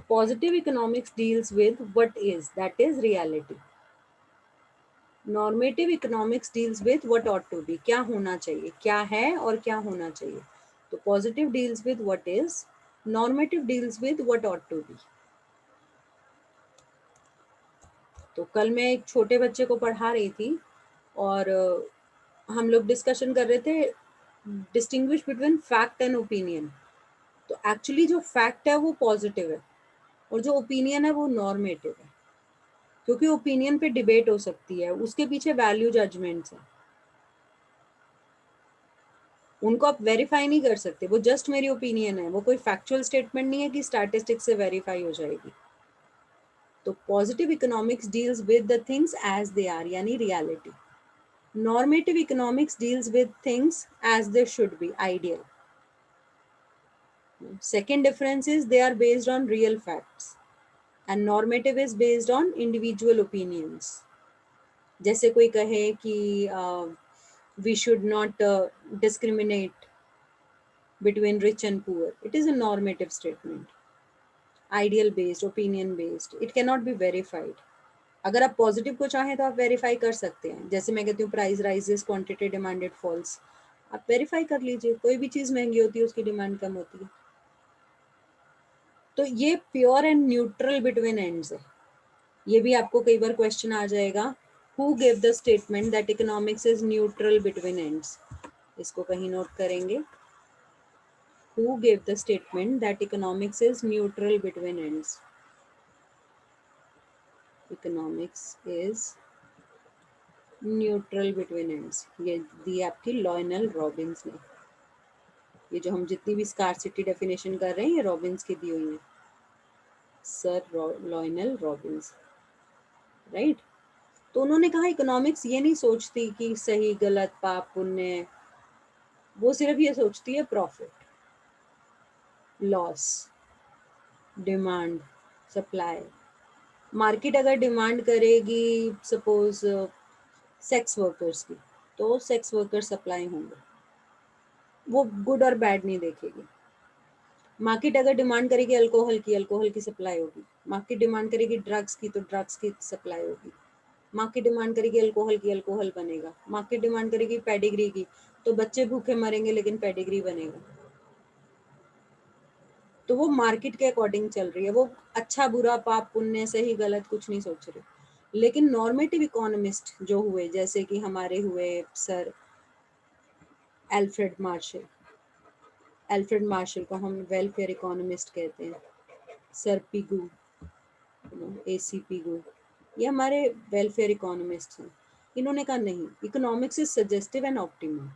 Positive economics deals with what is, that is reality. Normative economics deals with what ought to be, क्या होना चाहिए, क्या है और क्या होना चाहिए. तो positive deals with what is, normative deals with what ought to be. तो कल मैं एक छोटे बच्चे को पढ़ा रही थी और हम लोग डिस्कशन कर रहे थे distinguish between fact and opinion. तो एक्चुअली जो फैक्ट है वो पॉजिटिव है और जो ओपिनियन है वो नॉर्मेटिव है, क्योंकि ओपिनियन पे डिबेट हो सकती है, उसके पीछे वैल्यू जजमेंट्स हैं, उनको आप वेरीफाई नहीं कर सकते. वो जस्ट मेरी ओपिनियन है, वो कोई फैक्चुअल स्टेटमेंट नहीं है कि स्टैटिस्टिक्स से वेरीफाई हो जाएगी. तो positive economics deals with the things as they are, यानी reality. Normative economics deals with things as they should be, ideal. Second difference is they are based on real facts and normative is based on individual opinions. जैसे कोई कहे कि we should not discriminate between rich and poor. It is a normative statement. Ideal based, opinion based. It cannot be verified. अगर आप positive को चाहें तो आप वेरीफाई कर सकते हैं. जैसे मैं कहती हूँ price rises, quantity demanded falls, आप वेरीफाई कर लीजिए. कोई भी चीज़ महंगी होती है उसकी डिमांड कम होती है. तो ये pure and neutral between ends है. ये भी आपको कई बार क्वेश्चन आ जाएगा, who give the statement that economics is neutral between ends. इसको कहीं नोट करेंगे. Who give the statement that economics is neutral between ends. Economics is neutral between ends. ये दी आपकी लॉयनल रॉबिन्स ने. ये जो हम जितनी भी स्कार्सिटी डेफिनेशन कर रहे हैं ये रॉबिन्स की दी हुई है, सर लॉयनल रॉबिन्स, राइट. तो उन्होंने कहा इकोनॉमिक्स ये नहीं सोचती कि सही गलत पाप पुण्य, वो सिर्फ ये सोचती है profit, loss, demand, supply. Market अगर डिमांड करेगी सपोज सेक्स वर्कर्स की, तो सेक्स वर्कर सप्लाई होंगे, वो गुड और बैड नहीं देखेगी. मार्केट अगर डिमांड करेगी अल्कोहल की सप्लाई होगी। मार्केट डिमांड करेगी ड्रग्स की, तो ड्रग्स की सप्लाई होगी। मार्केट डिमांड करेगी अल्कोहल की, अल्कोहल बनेगा। मार्केट डिमांड करेगी पेडिग्री की, तो बच्चे भूखे मरेंगे लेकिन पेडिग्री बनेगा। तो वो मार्केट के अकॉर्डिंग चल रही है, वो अच्छा बुरा पाप पुण्य सही गलत कुछ नहीं सोच रहे। लेकिन नॉर्मेटिव इकोनॉमिस्ट जो हुए, जैसे कि हमारे हुए sir Alfred Marshall, Alfred Marshall को हम वेलफेयर इकोनॉमिस्ट कहते हैं। सर पिगू, एसी पिगू, ये हमारे वेलफेयर इकोनॉमिस्ट हैं। इन्होंने कहा नहीं, economics is suggestive and optimum.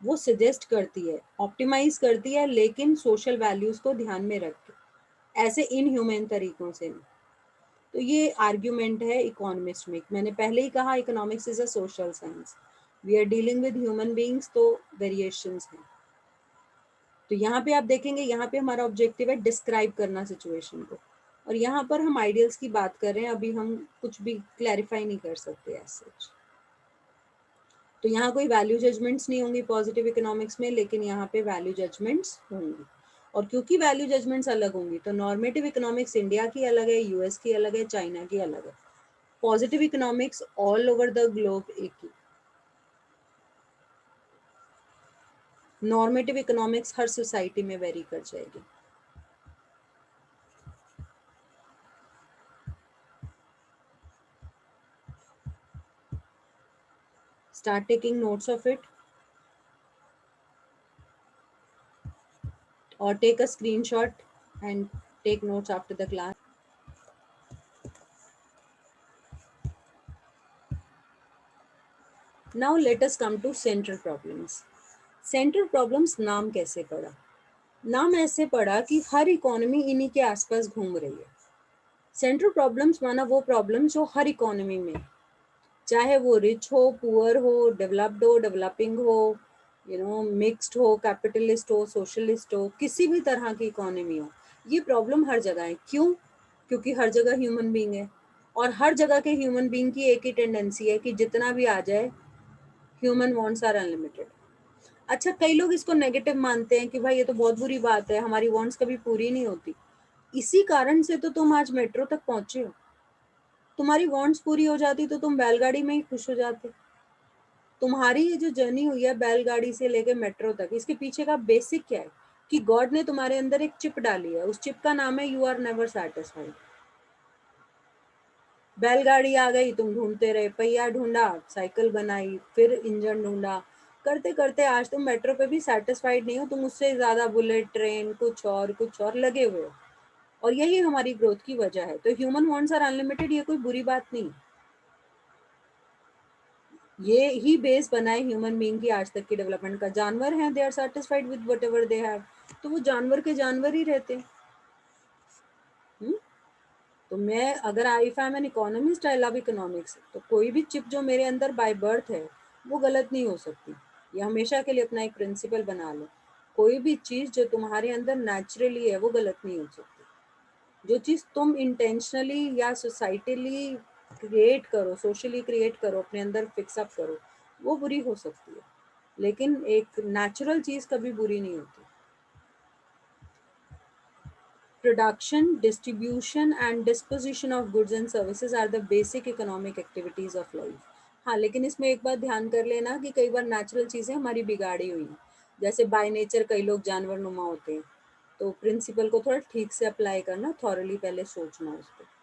वो सजेस्ट करती है, ऑप्टिमाइज करती है, लेकिन सोशल वैल्यूज को ध्यान में रख के, ऐसे इनह्यूमन तरीकों से नहीं। तो ये आर्ग्यूमेंट है इकोनॉमिस्ट में। मैंने पहले ही कहा economics is a social science, we are dealing with human beings, तो वेरिएशंस हैं। तो यहाँ पे आप देखेंगे, यहाँ पे हमारा ऑब्जेक्टिव है डिस्क्राइब करना सिचुएशन को, और यहाँ पर हम आइडियल्स की बात कर रहे हैं। अभी हम कुछ भी क्लैरिफाई नहीं कर सकते एज सच। तो यहाँ कोई वैल्यू जजमेंट्स नहीं होंगी पॉजिटिव इकोनॉमिक्स में, लेकिन यहाँ पे वैल्यू जजमेंट्स होंगी। और क्योंकि वैल्यू जजमेंट्स अलग होंगी, तो नॉर्मेटिव इकोनॉमिक्स इंडिया की अलग है, यूएस की अलग है, चाइना की अलग है। Positive economics all over the globe एक ही। नॉर्मेटिव इकोनॉमिक्स हर सोसाइटी में वेरी कर जाएगी। Start taking notes of it, or take a screenshot and take notes after the class. Now let us come to central problems. Central problems नाम कैसे पड़ा? नाम ऐसे पड़ा कि हर इकोनॉमी इन्हीं के आसपास घूम रही है। सेंट्रल प्रॉब्लम्स माना वो प्रॉब्लम जो हर इकोनॉमी में, चाहे वो रिच हो, पुअर हो, डेवलप्ड हो, डेवलपिंग हो, मिक्स्ड हो, कैपिटलिस्ट हो, सोशलिस्ट हो, किसी भी तरह की इकोनॉमी हो, ये प्रॉब्लम हर जगह है। क्यों? क्योंकि हर जगह ह्यूमन बीइंग है, और हर जगह के ह्यूमन बीइंग की एक ही टेंडेंसी है कि जितना भी आ जाए, ह्यूमन वांट्स आर अनलिमिटेड। अच्छा, कई लोग इसको नेगेटिव मानते हैं कि भाई ये तो बहुत बुरी बात है, हमारी वांट्स कभी पूरी नहीं होती। इसी कारण से तो तुम आज मेट्रो तक पहुंचे हो। तुम्हारी वांट्स पूरी हो जाती तो तुम बैलगाड़ी में ही खुश हो जाते। तुम्हारी ये जो जर्नी हुई है बैलगाड़ी से लेकर मेट्रो तक, इसके पीछे का बेसिक क्या है कि गॉड ने तुम्हारे अंदर एक चिप डाली है, उस चिप का नाम है यू आर नेवर सेटिस्फाइड। बैलगाड़ी आ गई, तुम ढूंढते रहे, पहिया ढूंढा, साइकिल बनाई, फिर इंजन ढूंढा, करते करते आज तुम मेट्रो पे भी सेटिस्फाइड नहीं हो, तुम उससे ज्यादा बुलेट ट्रेन कुछ और लगे हुए हो। और यही हमारी ग्रोथ की वजह है। तो ह्यूमन वांट्स आर अनलिमिटेड, ये कोई बुरी बात नहीं। ये ही बेस बना है ह्यूमन बीइंग की आज तक की डेवलपमेंट का। जानवर हैं, they are satisfied with whatever they have, तो वो जानवर के जानवर ही रहते हैं। तो मैं अगर I if I M an economist, I love economics, तो कोई भी चिप जो मेरे अंदर बाय बर्थ है वो गलत नहीं हो सकती। ये हमेशा के लिए अपना एक प्रिंसिपल बना लो, कोई भी चीज़ जो तुम्हारे अंदर नेचुरली है वो गलत नहीं हो सकती। जो चीज़ तुम इंटेंशनली या सोसाइटली क्रिएट करो, सोशली क्रिएट करो, अपने अंदर फिक्सअप करो, वो बुरी हो सकती है, लेकिन एक नेचुरल चीज़ कभी बुरी नहीं होती। Production, distribution and disposition of goods and services are the basic economic activities of life. हाँ, लेकिन इसमें एक बात ध्यान कर लेना कि कई बार नेचुरल चीज़ें हमारी बिगाड़ी हुई हैं। जैसे बाय नेचर कई लोग जानवर नुमा होते हैं, तो प्रिंसिपल को थोड़ा ठीक से अप्लाई करना, थॉरली पहले सोचना उस पर।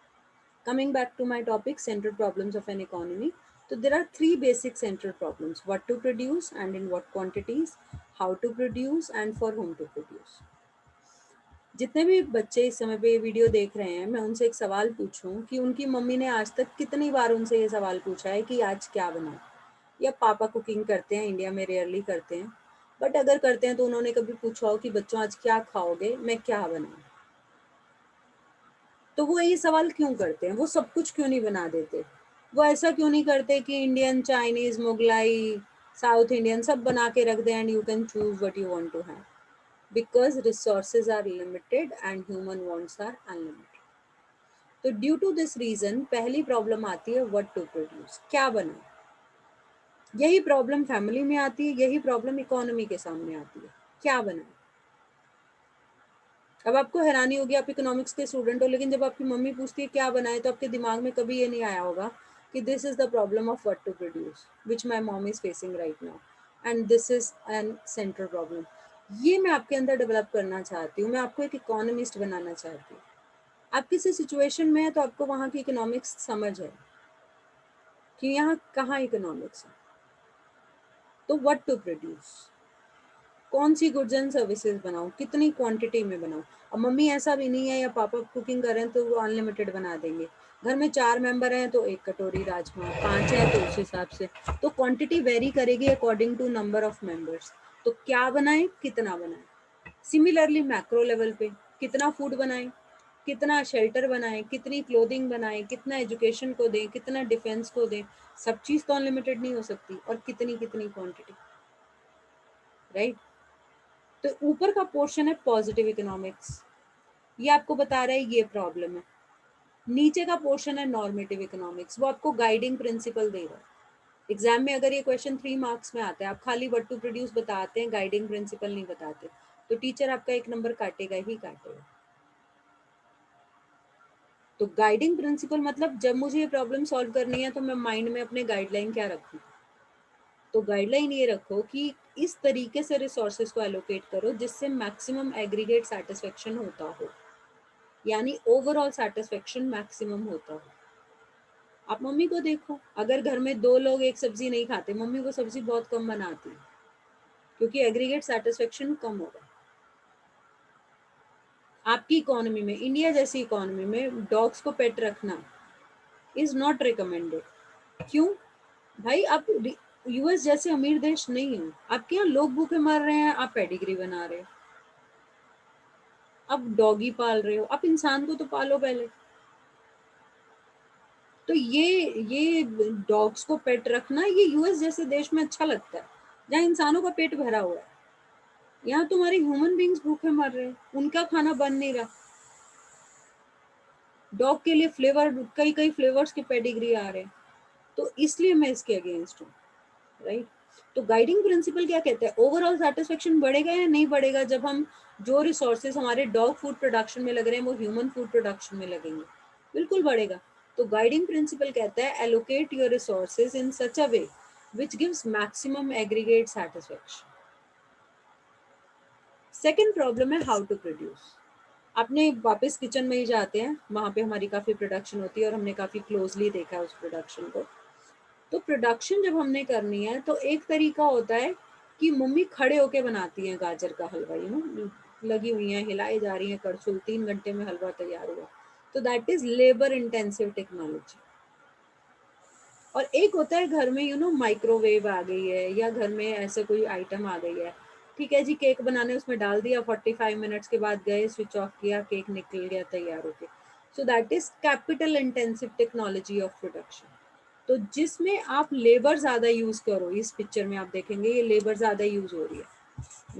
Coming back to my topic, central problems of an economy. So there are three basic central problems: what to produce and in what quantities, how to produce and for whom to produce. जितने भी बच्चे इस समय पे ये video देख रहे हैं, मैं उनसे एक सवाल पूछूं कि उनकी मम्मी ने आज तक कितनी बार उनसे ये सवाल पूछा है कि आज क्या बनाऊं। या पापा कुकिंग करते हैं, इंडिया में रेयरली करते हैं, बट अगर करते हैं तो उन्होंने कभी पूछा हो कि बच्चों आज क्या खाओगे, मैं क्या बनाऊं। तो वो ये सवाल क्यों करते हैं? वो सब कुछ क्यों नहीं बना देते? वो ऐसा क्यों नहीं करते कि Indian, Chinese, Mughlai, South Indian सब बना के रख दें and you can choose what you want to have? Because resources are limited and human wants are unlimited. तो ड्यू टू दिस रीजन पहली प्रॉब्लम आती है व्हाट टू प्रोड्यूस, क्या बनाए। यही प्रॉब्लम फैमिली में आती है, यही प्रॉब्लम इकोनॉमी के सामने आती है, क्या बनाए। अब आपको हैरानी होगी, आप इकोनॉमिक्स के स्टूडेंट हो, लेकिन जब आपकी मम्मी पूछती है क्या बनाए, तो आपके दिमाग में कभी ये नहीं आया होगा कि this is the problem of what to produce which my mom is facing right now, and this is an central problem. ये मैं आपके अंदर डेवलप करना चाहती हूँ, मैं आपको एक इकोनॉमिस्ट बनाना चाहती हूँ। आप किसी सिचुएशन में है तो आपको वहाँ की इकोनॉमिक्स समझ है कि यहाँ कहाँ इकोनॉमिक्स है। तो व्हाट टू प्रोड्यूस, कौन सी गुड्स एंड सर्विसेज बनाऊं, कितनी क्वांटिटी में बनाऊं। अब मम्मी ऐसा भी नहीं है या पापा कुकिंग कर रहे हैं तो वो अनलिमिटेड बना देंगे। घर में 4 मेंबर हैं तो 1 कटोरी राजमा, 5 है तो उस हिसाब से तो क्वांटिटी वेरी करेगी according to number of members. तो क्या बनाएं, कितना बनाएं। सिमिलरली मैक्रो लेवल पे कितना फूड बनाएं, कितना शेल्टर बनाएं, कितनी क्लोथिंग बनाएं, कितना एजुकेशन को दें, कितना डिफेंस को दें। सब चीज़ तो अनलिमिटेड नहीं हो सकती, और कितनी कितनी क्वांटिटी, राइट। तो ऊपर का पोर्शन है पॉजिटिव इकोनॉमिक्स, ये आपको बता रहा है ये प्रॉब्लम है। नीचे का पोर्शन है नॉर्मेटिव इकोनॉमिक्स, वो आपको गाइडिंग प्रिंसिपल दे रहा है। एग्जाम में अगर ये क्वेश्चन 3 मार्क्स में आता है, आप खाली व्हाट टू प्रोड्यूस बताते हैं, गाइडिंग प्रिंसिपल नहीं बताते, तो टीचर आपका 1 नंबर काटेगा ही काटेगा। तो गाइडिंग प्रिंसिपल मतलब जब मुझे ये प्रॉब्लम सॉल्व करनी है तो मैं माइंड में अपने गाइडलाइन क्या रखूँ। तो गाइडलाइन ये रखो कि इस तरीके से रिसोर्सेज को एलोकेट करो जिससे मैक्सिमम एग्रीगेट सेटिस्फेक्शन होता हो, यानी ओवरऑल सेटिस्फेक्शन मैक्सिमम होता हो। आप मम्मी को देखो, अगर घर में 2 लोग एक सब्जी नहीं खाते, मम्मी वो सब्जी बहुत कम बनाती है, क्योंकि एग्रीगेट सेटिस्फेक्शन कम होगा। आपकी इकोनॉमी में, इंडिया जैसी इकोनॉमी में, डॉग्स को पेट रखना इज नॉट रिकमेंडेड। क्यों भाई, आप यूएस जैसे अमीर देश नहीं हो, आपके यहाँ लोग भूखे मर रहे हैं, आप पेडिग्री बना रहे हो। आप डॉगी पाल रहे हो, आप इंसान को तो पालो पहले। तो ये डॉग्स को पेट रखना, ये यूएस जैसे देश में अच्छा लगता है जहाँ इंसानों का पेट भरा हुआ है। यहाँ तुम्हारे ह्यूमन बींग्स भूखे मर रहे हैं, उनका खाना बन नहीं रहा। डॉग के लिए फ्लेवर, कई कई फ्लेवर्स के पेडिग्री आ रहे हैं, तो इसलिए मैं इसके अगेंस्ट हूँ, राइट। तो गाइडिंग प्रिंसिपल क्या कहता है, ओवरऑल सेटिस्फेक्शन बढ़ेगा या नहीं बढ़ेगा जब हम जो रिसोर्सेज हमारे डॉग फूड प्रोडक्शन में लग रहे हैं वो ह्यूमन फूड प्रोडक्शन में लगेंगे। बिल्कुल बढ़ेगा। तो गाइडिंग प्रिंसिपल कहता है allocate your resources in such a way which gives maximum aggregate satisfaction. Second problem है हाउ टू प्रोड्यूस। अपने वापस किचन में ही जाते हैं, वहाँ पे हमारी काफ़ी प्रोडक्शन होती है और हमने काफ़ी क्लोजली देखा है उस प्रोडक्शन को। तो प्रोडक्शन जब हमने करनी है तो एक तरीका होता है कि मम्मी खड़े होके बनाती हैं गाजर का हलवा, लगी हुई हैं, हिलाई जा रही हैं करछुल, 3 घंटे में हलवा तैयार हुआ। तो that is labour intensive technology. और एक होता है घर में माइक्रोवेव आ गई है या घर में ऐसे कोई आइटम आ गई है, ठीक है जी, केक बनाने उसमें डाल दिया, 45 मिनट्स के बाद गए, स्विच ऑफ किया, केक निकल गया तैयार होके। So that is capital intensive technology of production. तो जिसमें आप लेबर ज्यादा यूज करो, इस पिक्चर में आप देखेंगे ये लेबर ज्यादा यूज हो रही है,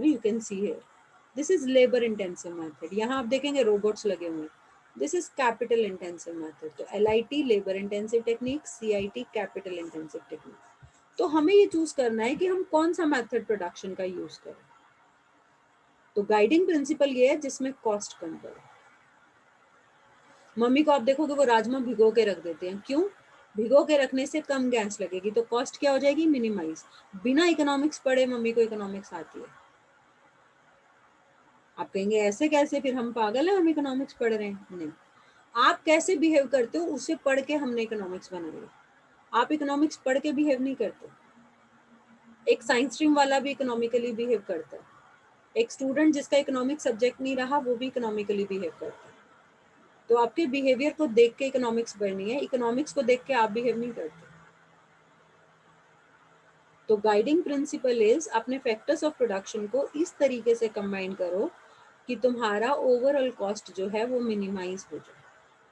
you can see here, this is labour intensive method. यहाँ आप देखेंगे रोबोट्स लगे हुए हैं, this is capital intensive method. तो LIT labour intensive technique, CIT capital intensive technique. तो हमें ये चूज करना है कि हम कौन सा मेथड प्रोडक्शन का यूज करें। तो गाइडिंग प्रिंसिपल ये है जिसमें कॉस्ट कम करो। मम्मी को आप देखोगे वो राजमा भिगो के रख देते हैं, क्यों? भिगो के रखने से कम गैस लगेगी, तो कॉस्ट क्या हो जाएगी, मिनिमाइज। बिना इकोनॉमिक्स पढ़े मम्मी को इकोनॉमिक्स आती है। आप कहेंगे ऐसे कैसे, फिर हम पागल हैं, हम इकोनॉमिक्स पढ़ रहे हैं? नहीं, आप कैसे बिहेव करते हो उसे पढ़ के हमने इकोनॉमिक्स बनाई। आप इकोनॉमिक्स पढ़ के बिहेव नहीं करते। एक साइंस स्ट्रीम वाला भी इकोनॉमिकली बिहेव करता है, एक स्टूडेंट जिसका इकोनॉमिक सब्जेक्ट नहीं रहा वो भी इकोनॉमिकली बिहेव करता है। तो आपके बिहेवियर को देख के इकोनॉमिक्स पढ़नी है, इकोनॉमिक्स को देख के आप बिहेव नहीं करते। तो गाइडिंग प्रिंसिपल इज अपने फैक्टर्स ऑफ प्रोडक्शन को इस तरीके से कंबाइन करो कि तुम्हारा ओवरऑल कॉस्ट जो है वो मिनिमाइज हो जाए,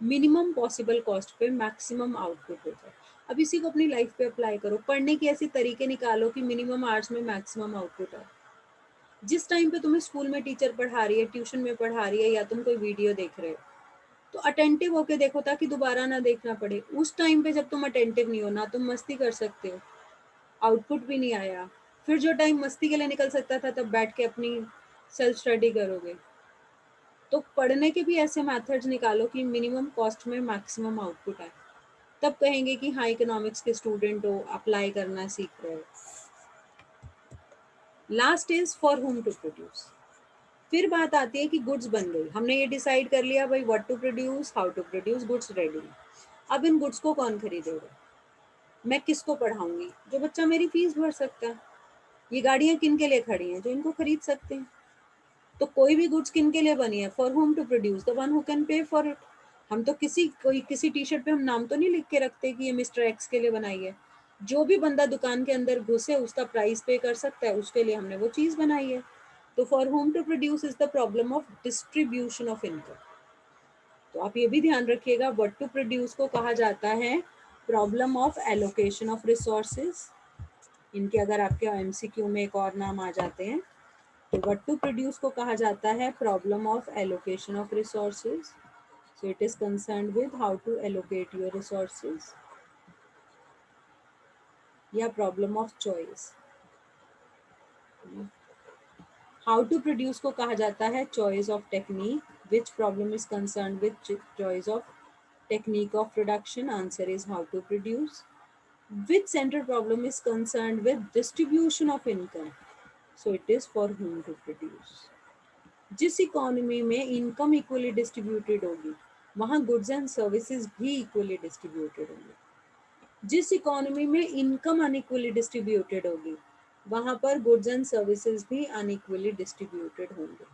मिनिमम पॉसिबल कॉस्ट पे मैक्सिमम आउटपुट हो जाए। अब इसी को अपनी लाइफ पे अप्लाई करो, पढ़ने के ऐसे तरीके निकालो कि मिनिमम आवर्स में मैक्सिमम आउटपुट आए। जिस टाइम पे तुम्हें स्कूल में टीचर पढ़ा रही है, ट्यूशन में पढ़ा रही है, या तुम कोई वीडियो देख रहे हो, तो अटेंटिव होके देखो ताकि दोबारा ना देखना पड़े। उस टाइम पे जब तुम अटेंटिव नहीं हो ना, तुम मस्ती कर सकते हो, आउटपुट भी नहीं आया, फिर जो टाइम मस्ती के लिए निकल सकता था तब बैठ के अपनी सेल्फ स्टडी करोगे। तो पढ़ने के भी ऐसे मेथड्स निकालो कि मिनिमम कॉस्ट में मैक्सिमम आउटपुट आए, तब कहेंगे कि हाँ इकोनॉमिक्स के स्टूडेंट हो, अप्लाई करना सीख रहे हो। Last is for whom to produce. फिर बात आती है कि गुड्स बन गई, हमने ये डिसाइड कर लिया भाई what to produce, how to produce, goods ready. अब इन गुड्स को कौन खरीदेगा, मैं किसको पढ़ाऊंगी, जो बच्चा मेरी फीस भर सकता है। ये गाड़ियां किन के लिए खड़ी हैं, जो इनको खरीद सकते हैं। तो कोई भी गुड्स किन के लिए बनी है, for whom to produce, the one who can pay for it. हम तो किसी टी शर्ट पे हम नाम तो नहीं लिख के रखते कि ये मिस्टर एक्स के लिए बनाई है। जो भी बंदा दुकान के अंदर घुसे उसका प्राइस पे कर सकता है, उसके लिए हमने वो चीज़ बनाई है। तो for whom to produce is the problem of distribution of income. तो आप ये भी ध्यान रखिएगा, व्हाट टू प्रोड्यूस को कहा जाता है problem of allocation of resources. इनके अगर आपके एमसीक्यू में एक और नाम आ जाते हैं, तो व्हाट टू प्रोड्यूस को कहा जाता है problem of allocation of resources. So it is concerned with how to allocate your resources, या problem of choice. How to produce को कहा जाता है choice of technique, which problem is concerned with choice of technique of production, answer is how to produce. Which central problem is concerned with distribution of income, so it is for whom to produce. जिस economy में income equally distributed होगी वहाँ goods and services भी equally distributed होंगे। जिस economy में income unequally distributed होगी वहाँ पर गुड्स एंड सर्विसेज भी अनइक्वली डिस्ट्रीब्यूटेड होंगे।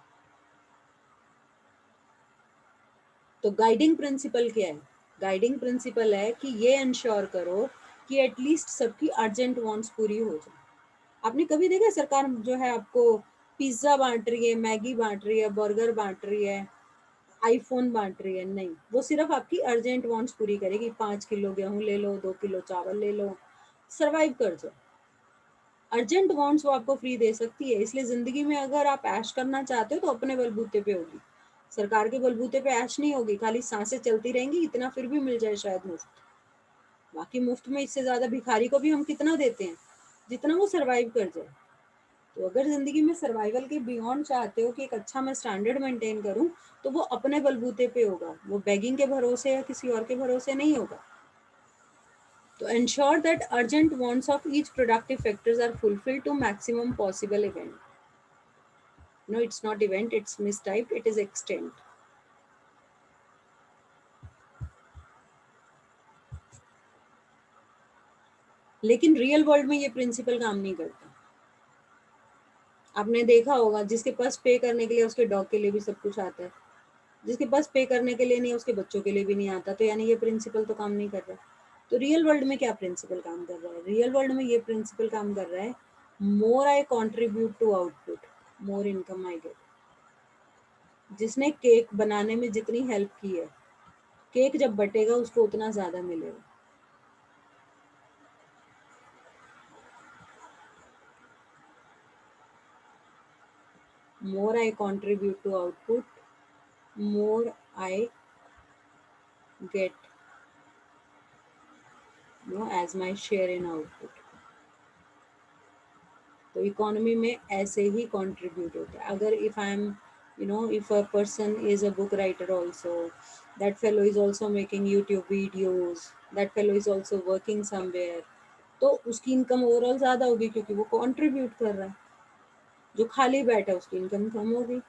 तो गाइडिंग प्रिंसिपल क्या है, गाइडिंग प्रिंसिपल है कि ये इंश्योर करो कि एटलीस्ट सबकी अर्जेंट वांट्स पूरी हो जाए। आपने कभी देखा सरकार जो है आपको पिज्जा बांट रही है, मैगी बांट रही है, बर्गर बांट रही है, आईफोन बांट रही है? नहीं, वो सिर्फ आपकी अर्जेंट वांट्स पूरी करेगी। 5 किलो गेहूं ले लो, 2 किलो चावल ले लो, सर्वाइव कर जाओ। अर्जेंट वांट्स वो आपको फ्री दे सकती है। इसलिए जिंदगी में अगर आप ऐश करना चाहते हो तो अपने बलबूते पे होगी, सरकार के बलबूते पे ऐश नहीं होगी। खाली सांसें चलती रहेंगी, इतना फिर भी मिल जाए शायद मुफ्त। बाकी मुफ्त में इससे ज्यादा भिखारी को भी हम कितना देते हैं, जितना वो सरवाइव कर जाए। तो अगर जिंदगी में सर्वाइवल के बियॉन्ड चाहते हो कि एक अच्छा मैं स्टैंडर्ड मेंटेन करूं, तो वो अपने बलबूते पे होगा, वो बेगिंग के भरोसे या किसी और के भरोसे नहीं होगा। तो ensure that urgent wants of each productive factors are fulfilled to maximum possible event. No, it's not event, it's mistyped, it is extent. लेकिन रियल वर्ल्ड में ये प्रिंसिपल काम नहीं करता। आपने देखा होगा जिसके पास पे करने के लिए उसके डॉग के लिए भी सब कुछ आता है, जिसके पास पे करने के लिए नहीं उसके बच्चों के लिए भी नहीं आता। तो यानी ये प्रिंसिपल तो काम नहीं कर रहा। तो रियल वर्ल्ड में क्या प्रिंसिपल काम कर रहा है, रियल वर्ल्ड में ये प्रिंसिपल काम कर रहा है more I contribute to output more income I get. जिसने केक बनाने में जितनी हेल्प की है, केक जब बटेगा उसको उतना ज्यादा मिलेगा। More I contribute to output more I get as my share in output. तो इकोनॉमी में ऐसे ही कंट्रीब्यूट होता है। अगर if I am if a person is a book writer also, that fellow is also making YouTube videos, that fellow is also working somewhere, तो उसकी income overall ज़्यादा होगी क्योंकि वो कंट्रीब्यूट कर रहा है। जो खाली बैठा है उसकी इनकम कम होगी।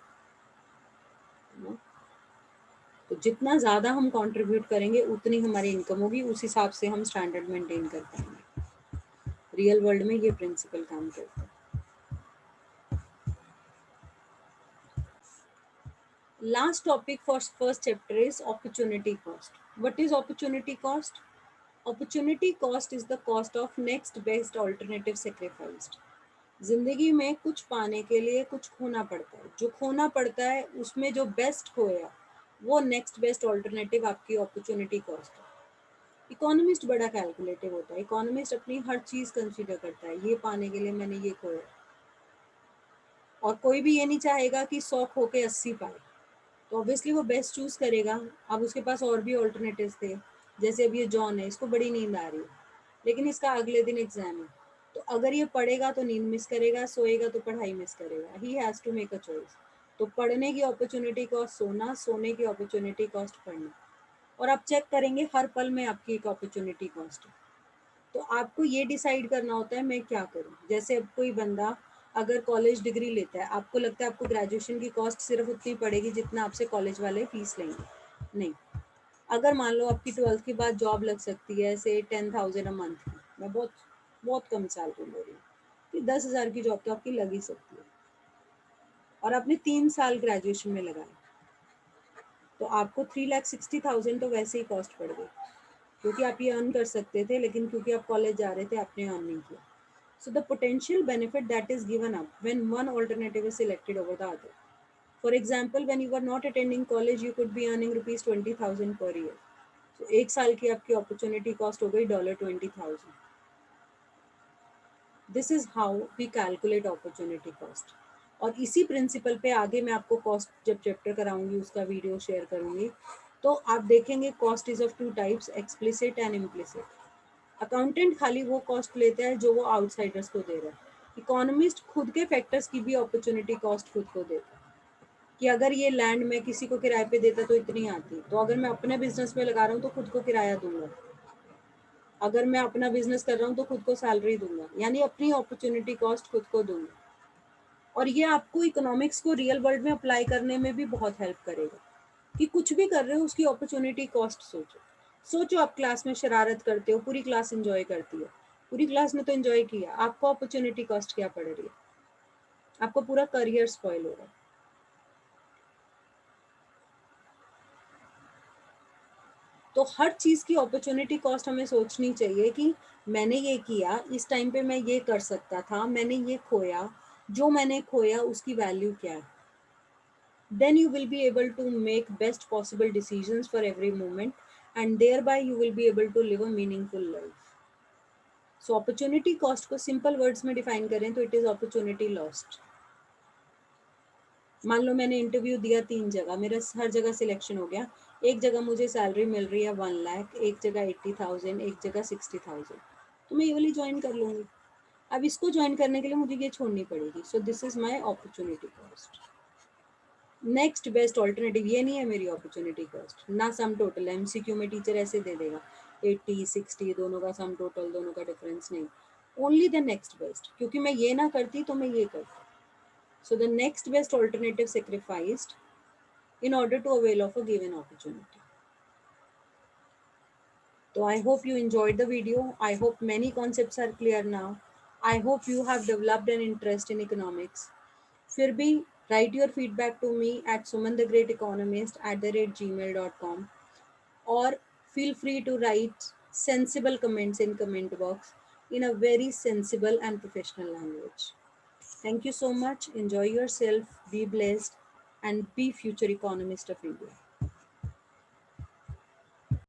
तो जितना ज़्यादा हम कंट्रीब्यूट करेंगे उतनी हमारी इनकम होगी, उस हिसाब से हम स्टैंडर्ड मेंटेन कर पाएंगे। रियल वर्ल्ड में ये प्रिंसिपल काम करता है। Last topic for first chapter is opportunity cost. What is opportunity cost? Opportunity cost is the cost of next best alternative sacrificed. जिंदगी में कुछ पाने के लिए कुछ खोना पड़ता है, जो खोना पड़ता है उसमें जो बेस्ट खोया वो नेक्स्ट बेस्ट ऑल्टरनेटिव आपकी अपॉर्चुनिटी कॉस्ट है। इकोनॉमिस्ट बड़ा कैलकुलेटिव होता है, इकोनॉमिस्ट अपनी हर चीज कंसीडर करता है, ये पाने के लिए मैंने ये खोया। और कोई भी ये नहीं चाहेगा कि 100 खो के 80 पाए, तो ऑब्वियसली वो बेस्ट चूज करेगा। अब उसके पास और भी ऑल्टरनेटिव्स थे, जैसे अब ये जॉन है, इसको बड़ी नींद आ रही है लेकिन इसका अगले दिन एग्जाम है, तो अगर ये पढ़ेगा तो नींद मिस करेगा, सोएगा तो पढ़ाई मिस करेगा। He has to make a choice. तो पढ़ने की अपॉर्चुनिटी कॉस्ट सोना, सोने की अपॉर्चुनिटी कॉस्ट पढ़ना। और आप चेक करेंगे हर पल में आपकी एक अपॉर्चुनिटी कॉस्ट है। तो आपको ये डिसाइड करना होता है मैं क्या करूँ। जैसे अब कोई बंदा अगर कॉलेज डिग्री लेता है, आपको लगता है आपको ग्रेजुएशन की कॉस्ट सिर्फ उतनी पड़ेगी जितना आपसे कॉलेज वाले फीस लेंगे, नहीं। अगर मान लो आपकी 12th के बाद जॉब लग सकती है से 10,000 अ मंथ की, मैं बहुत बहुत कम सैलरी ले रही हूँ, कि 10,000 की जॉब तो आपकी लग ही सकती है, और आपने 3 साल ग्रेजुएशन में लगाए, तो आपको 3,60,000 तो वैसे ही कॉस्ट पड़ गई, क्योंकि आप ये अर्न कर सकते थे, लेकिन क्योंकि आप कॉलेज जा रहे थे आपने अर्न नहीं किया। So the potential benefit that is given up when one alternative is selected over the other. For example, when you were not attending college, you could be earning rupees 20,000 per year. So एक साल की आपकी opportunity cost हो गई $20,000. This is how we calculate opportunity cost. और इसी principal पे आगे मैं आपको कॉस्ट जब चैप्टर कराऊंगी उसका वीडियो शेयर करूंगी, तो आप देखेंगे cost is of two types, explicit and implicit. Accountant खाली वो कॉस्ट लेता है जो वो आउटसाइडर्स को दे रहा है। इकोनॉमिस्ट खुद के फैक्टर्स की भी अपॉर्चुनिटी कॉस्ट खुद को देता है, कि अगर ये लैंड मैं किसी को किराए पे देता तो इतनी आती, तो अगर मैं अपने बिजनेस में लगा रहा हूँ तो खुद को किराया दूंगा, अगर मैं अपना बिजनेस कर रहा हूँ तो खुद को सैलरी दूंगा, यानी अपनी अपॉर्चुनिटी कॉस्ट खुद को दूंगा। और ये आपको इकोनॉमिक्स को रियल वर्ल्ड में अप्लाई करने में भी बहुत हेल्प करेगा, कि कुछ भी कर रहे हो उसकी अपॉर्चुनिटी कॉस्ट सोचो। सोचो आप क्लास में शरारत करते हो, पूरी क्लास एंजॉय करती है, पूरी क्लास ने तो एंजॉय किया, आपको अपॉर्चुनिटी कॉस्ट क्या पड़ रही है? आपको पूरा करियर स्पॉइल हो रहा है। तो हर चीज़ की अपॉर्चुनिटी कॉस्ट हमें सोचनी चाहिए, कि मैंने ये किया, इस टाइम पे मैं ये कर सकता था, मैंने ये खोया, जो मैंने खोया उसकी वैल्यू क्या है। Then you will be able to make best possible decisions for every moment, and thereby you will be able to live a meaningful life. So opportunity cost को simple words में define करें तो it is opportunity lost. मान लो मैंने interview दिया 3 जगह, मेरा हर जगह सिलेक्शन हो गया, एक जगह मुझे सैलरी मिल रही है 1 लाख, एक जगह 80,000, एक जगह 60,000, तो मैं ये वाली ज्वाइन कर लूँगी। अब इसको ज्वाइन करने के लिए मुझे ये छोड़नी पड़ेगी। So this is my opportunity cost. Next best alternative ये नहीं है मेरी अपॉर्चुनिटी कॉस्ट, ना सम टोटल। एमसीक्यू में टीचर ऐसे दे देगा 80 60 दोनों का सम टोटल, दोनों का डिफरेंस नहीं, ओनली द नेक्स्ट बेस्ट, क्योंकि मैं ये ना करती तो मैं ये करती। So the next best alternative sacrificed in order to avail of a given opportunity. So I hope you enjoyed the video. I hope many concepts are clear now. I hope you have developed an interest in economics. फिर भी write your feedback to me at sumanthegreateconomist@gmail.com, or feel free to write sensible comments in comment box in a very sensible and professional language. Thank you so much. Enjoy yourself, be blessed, and be future economist of India.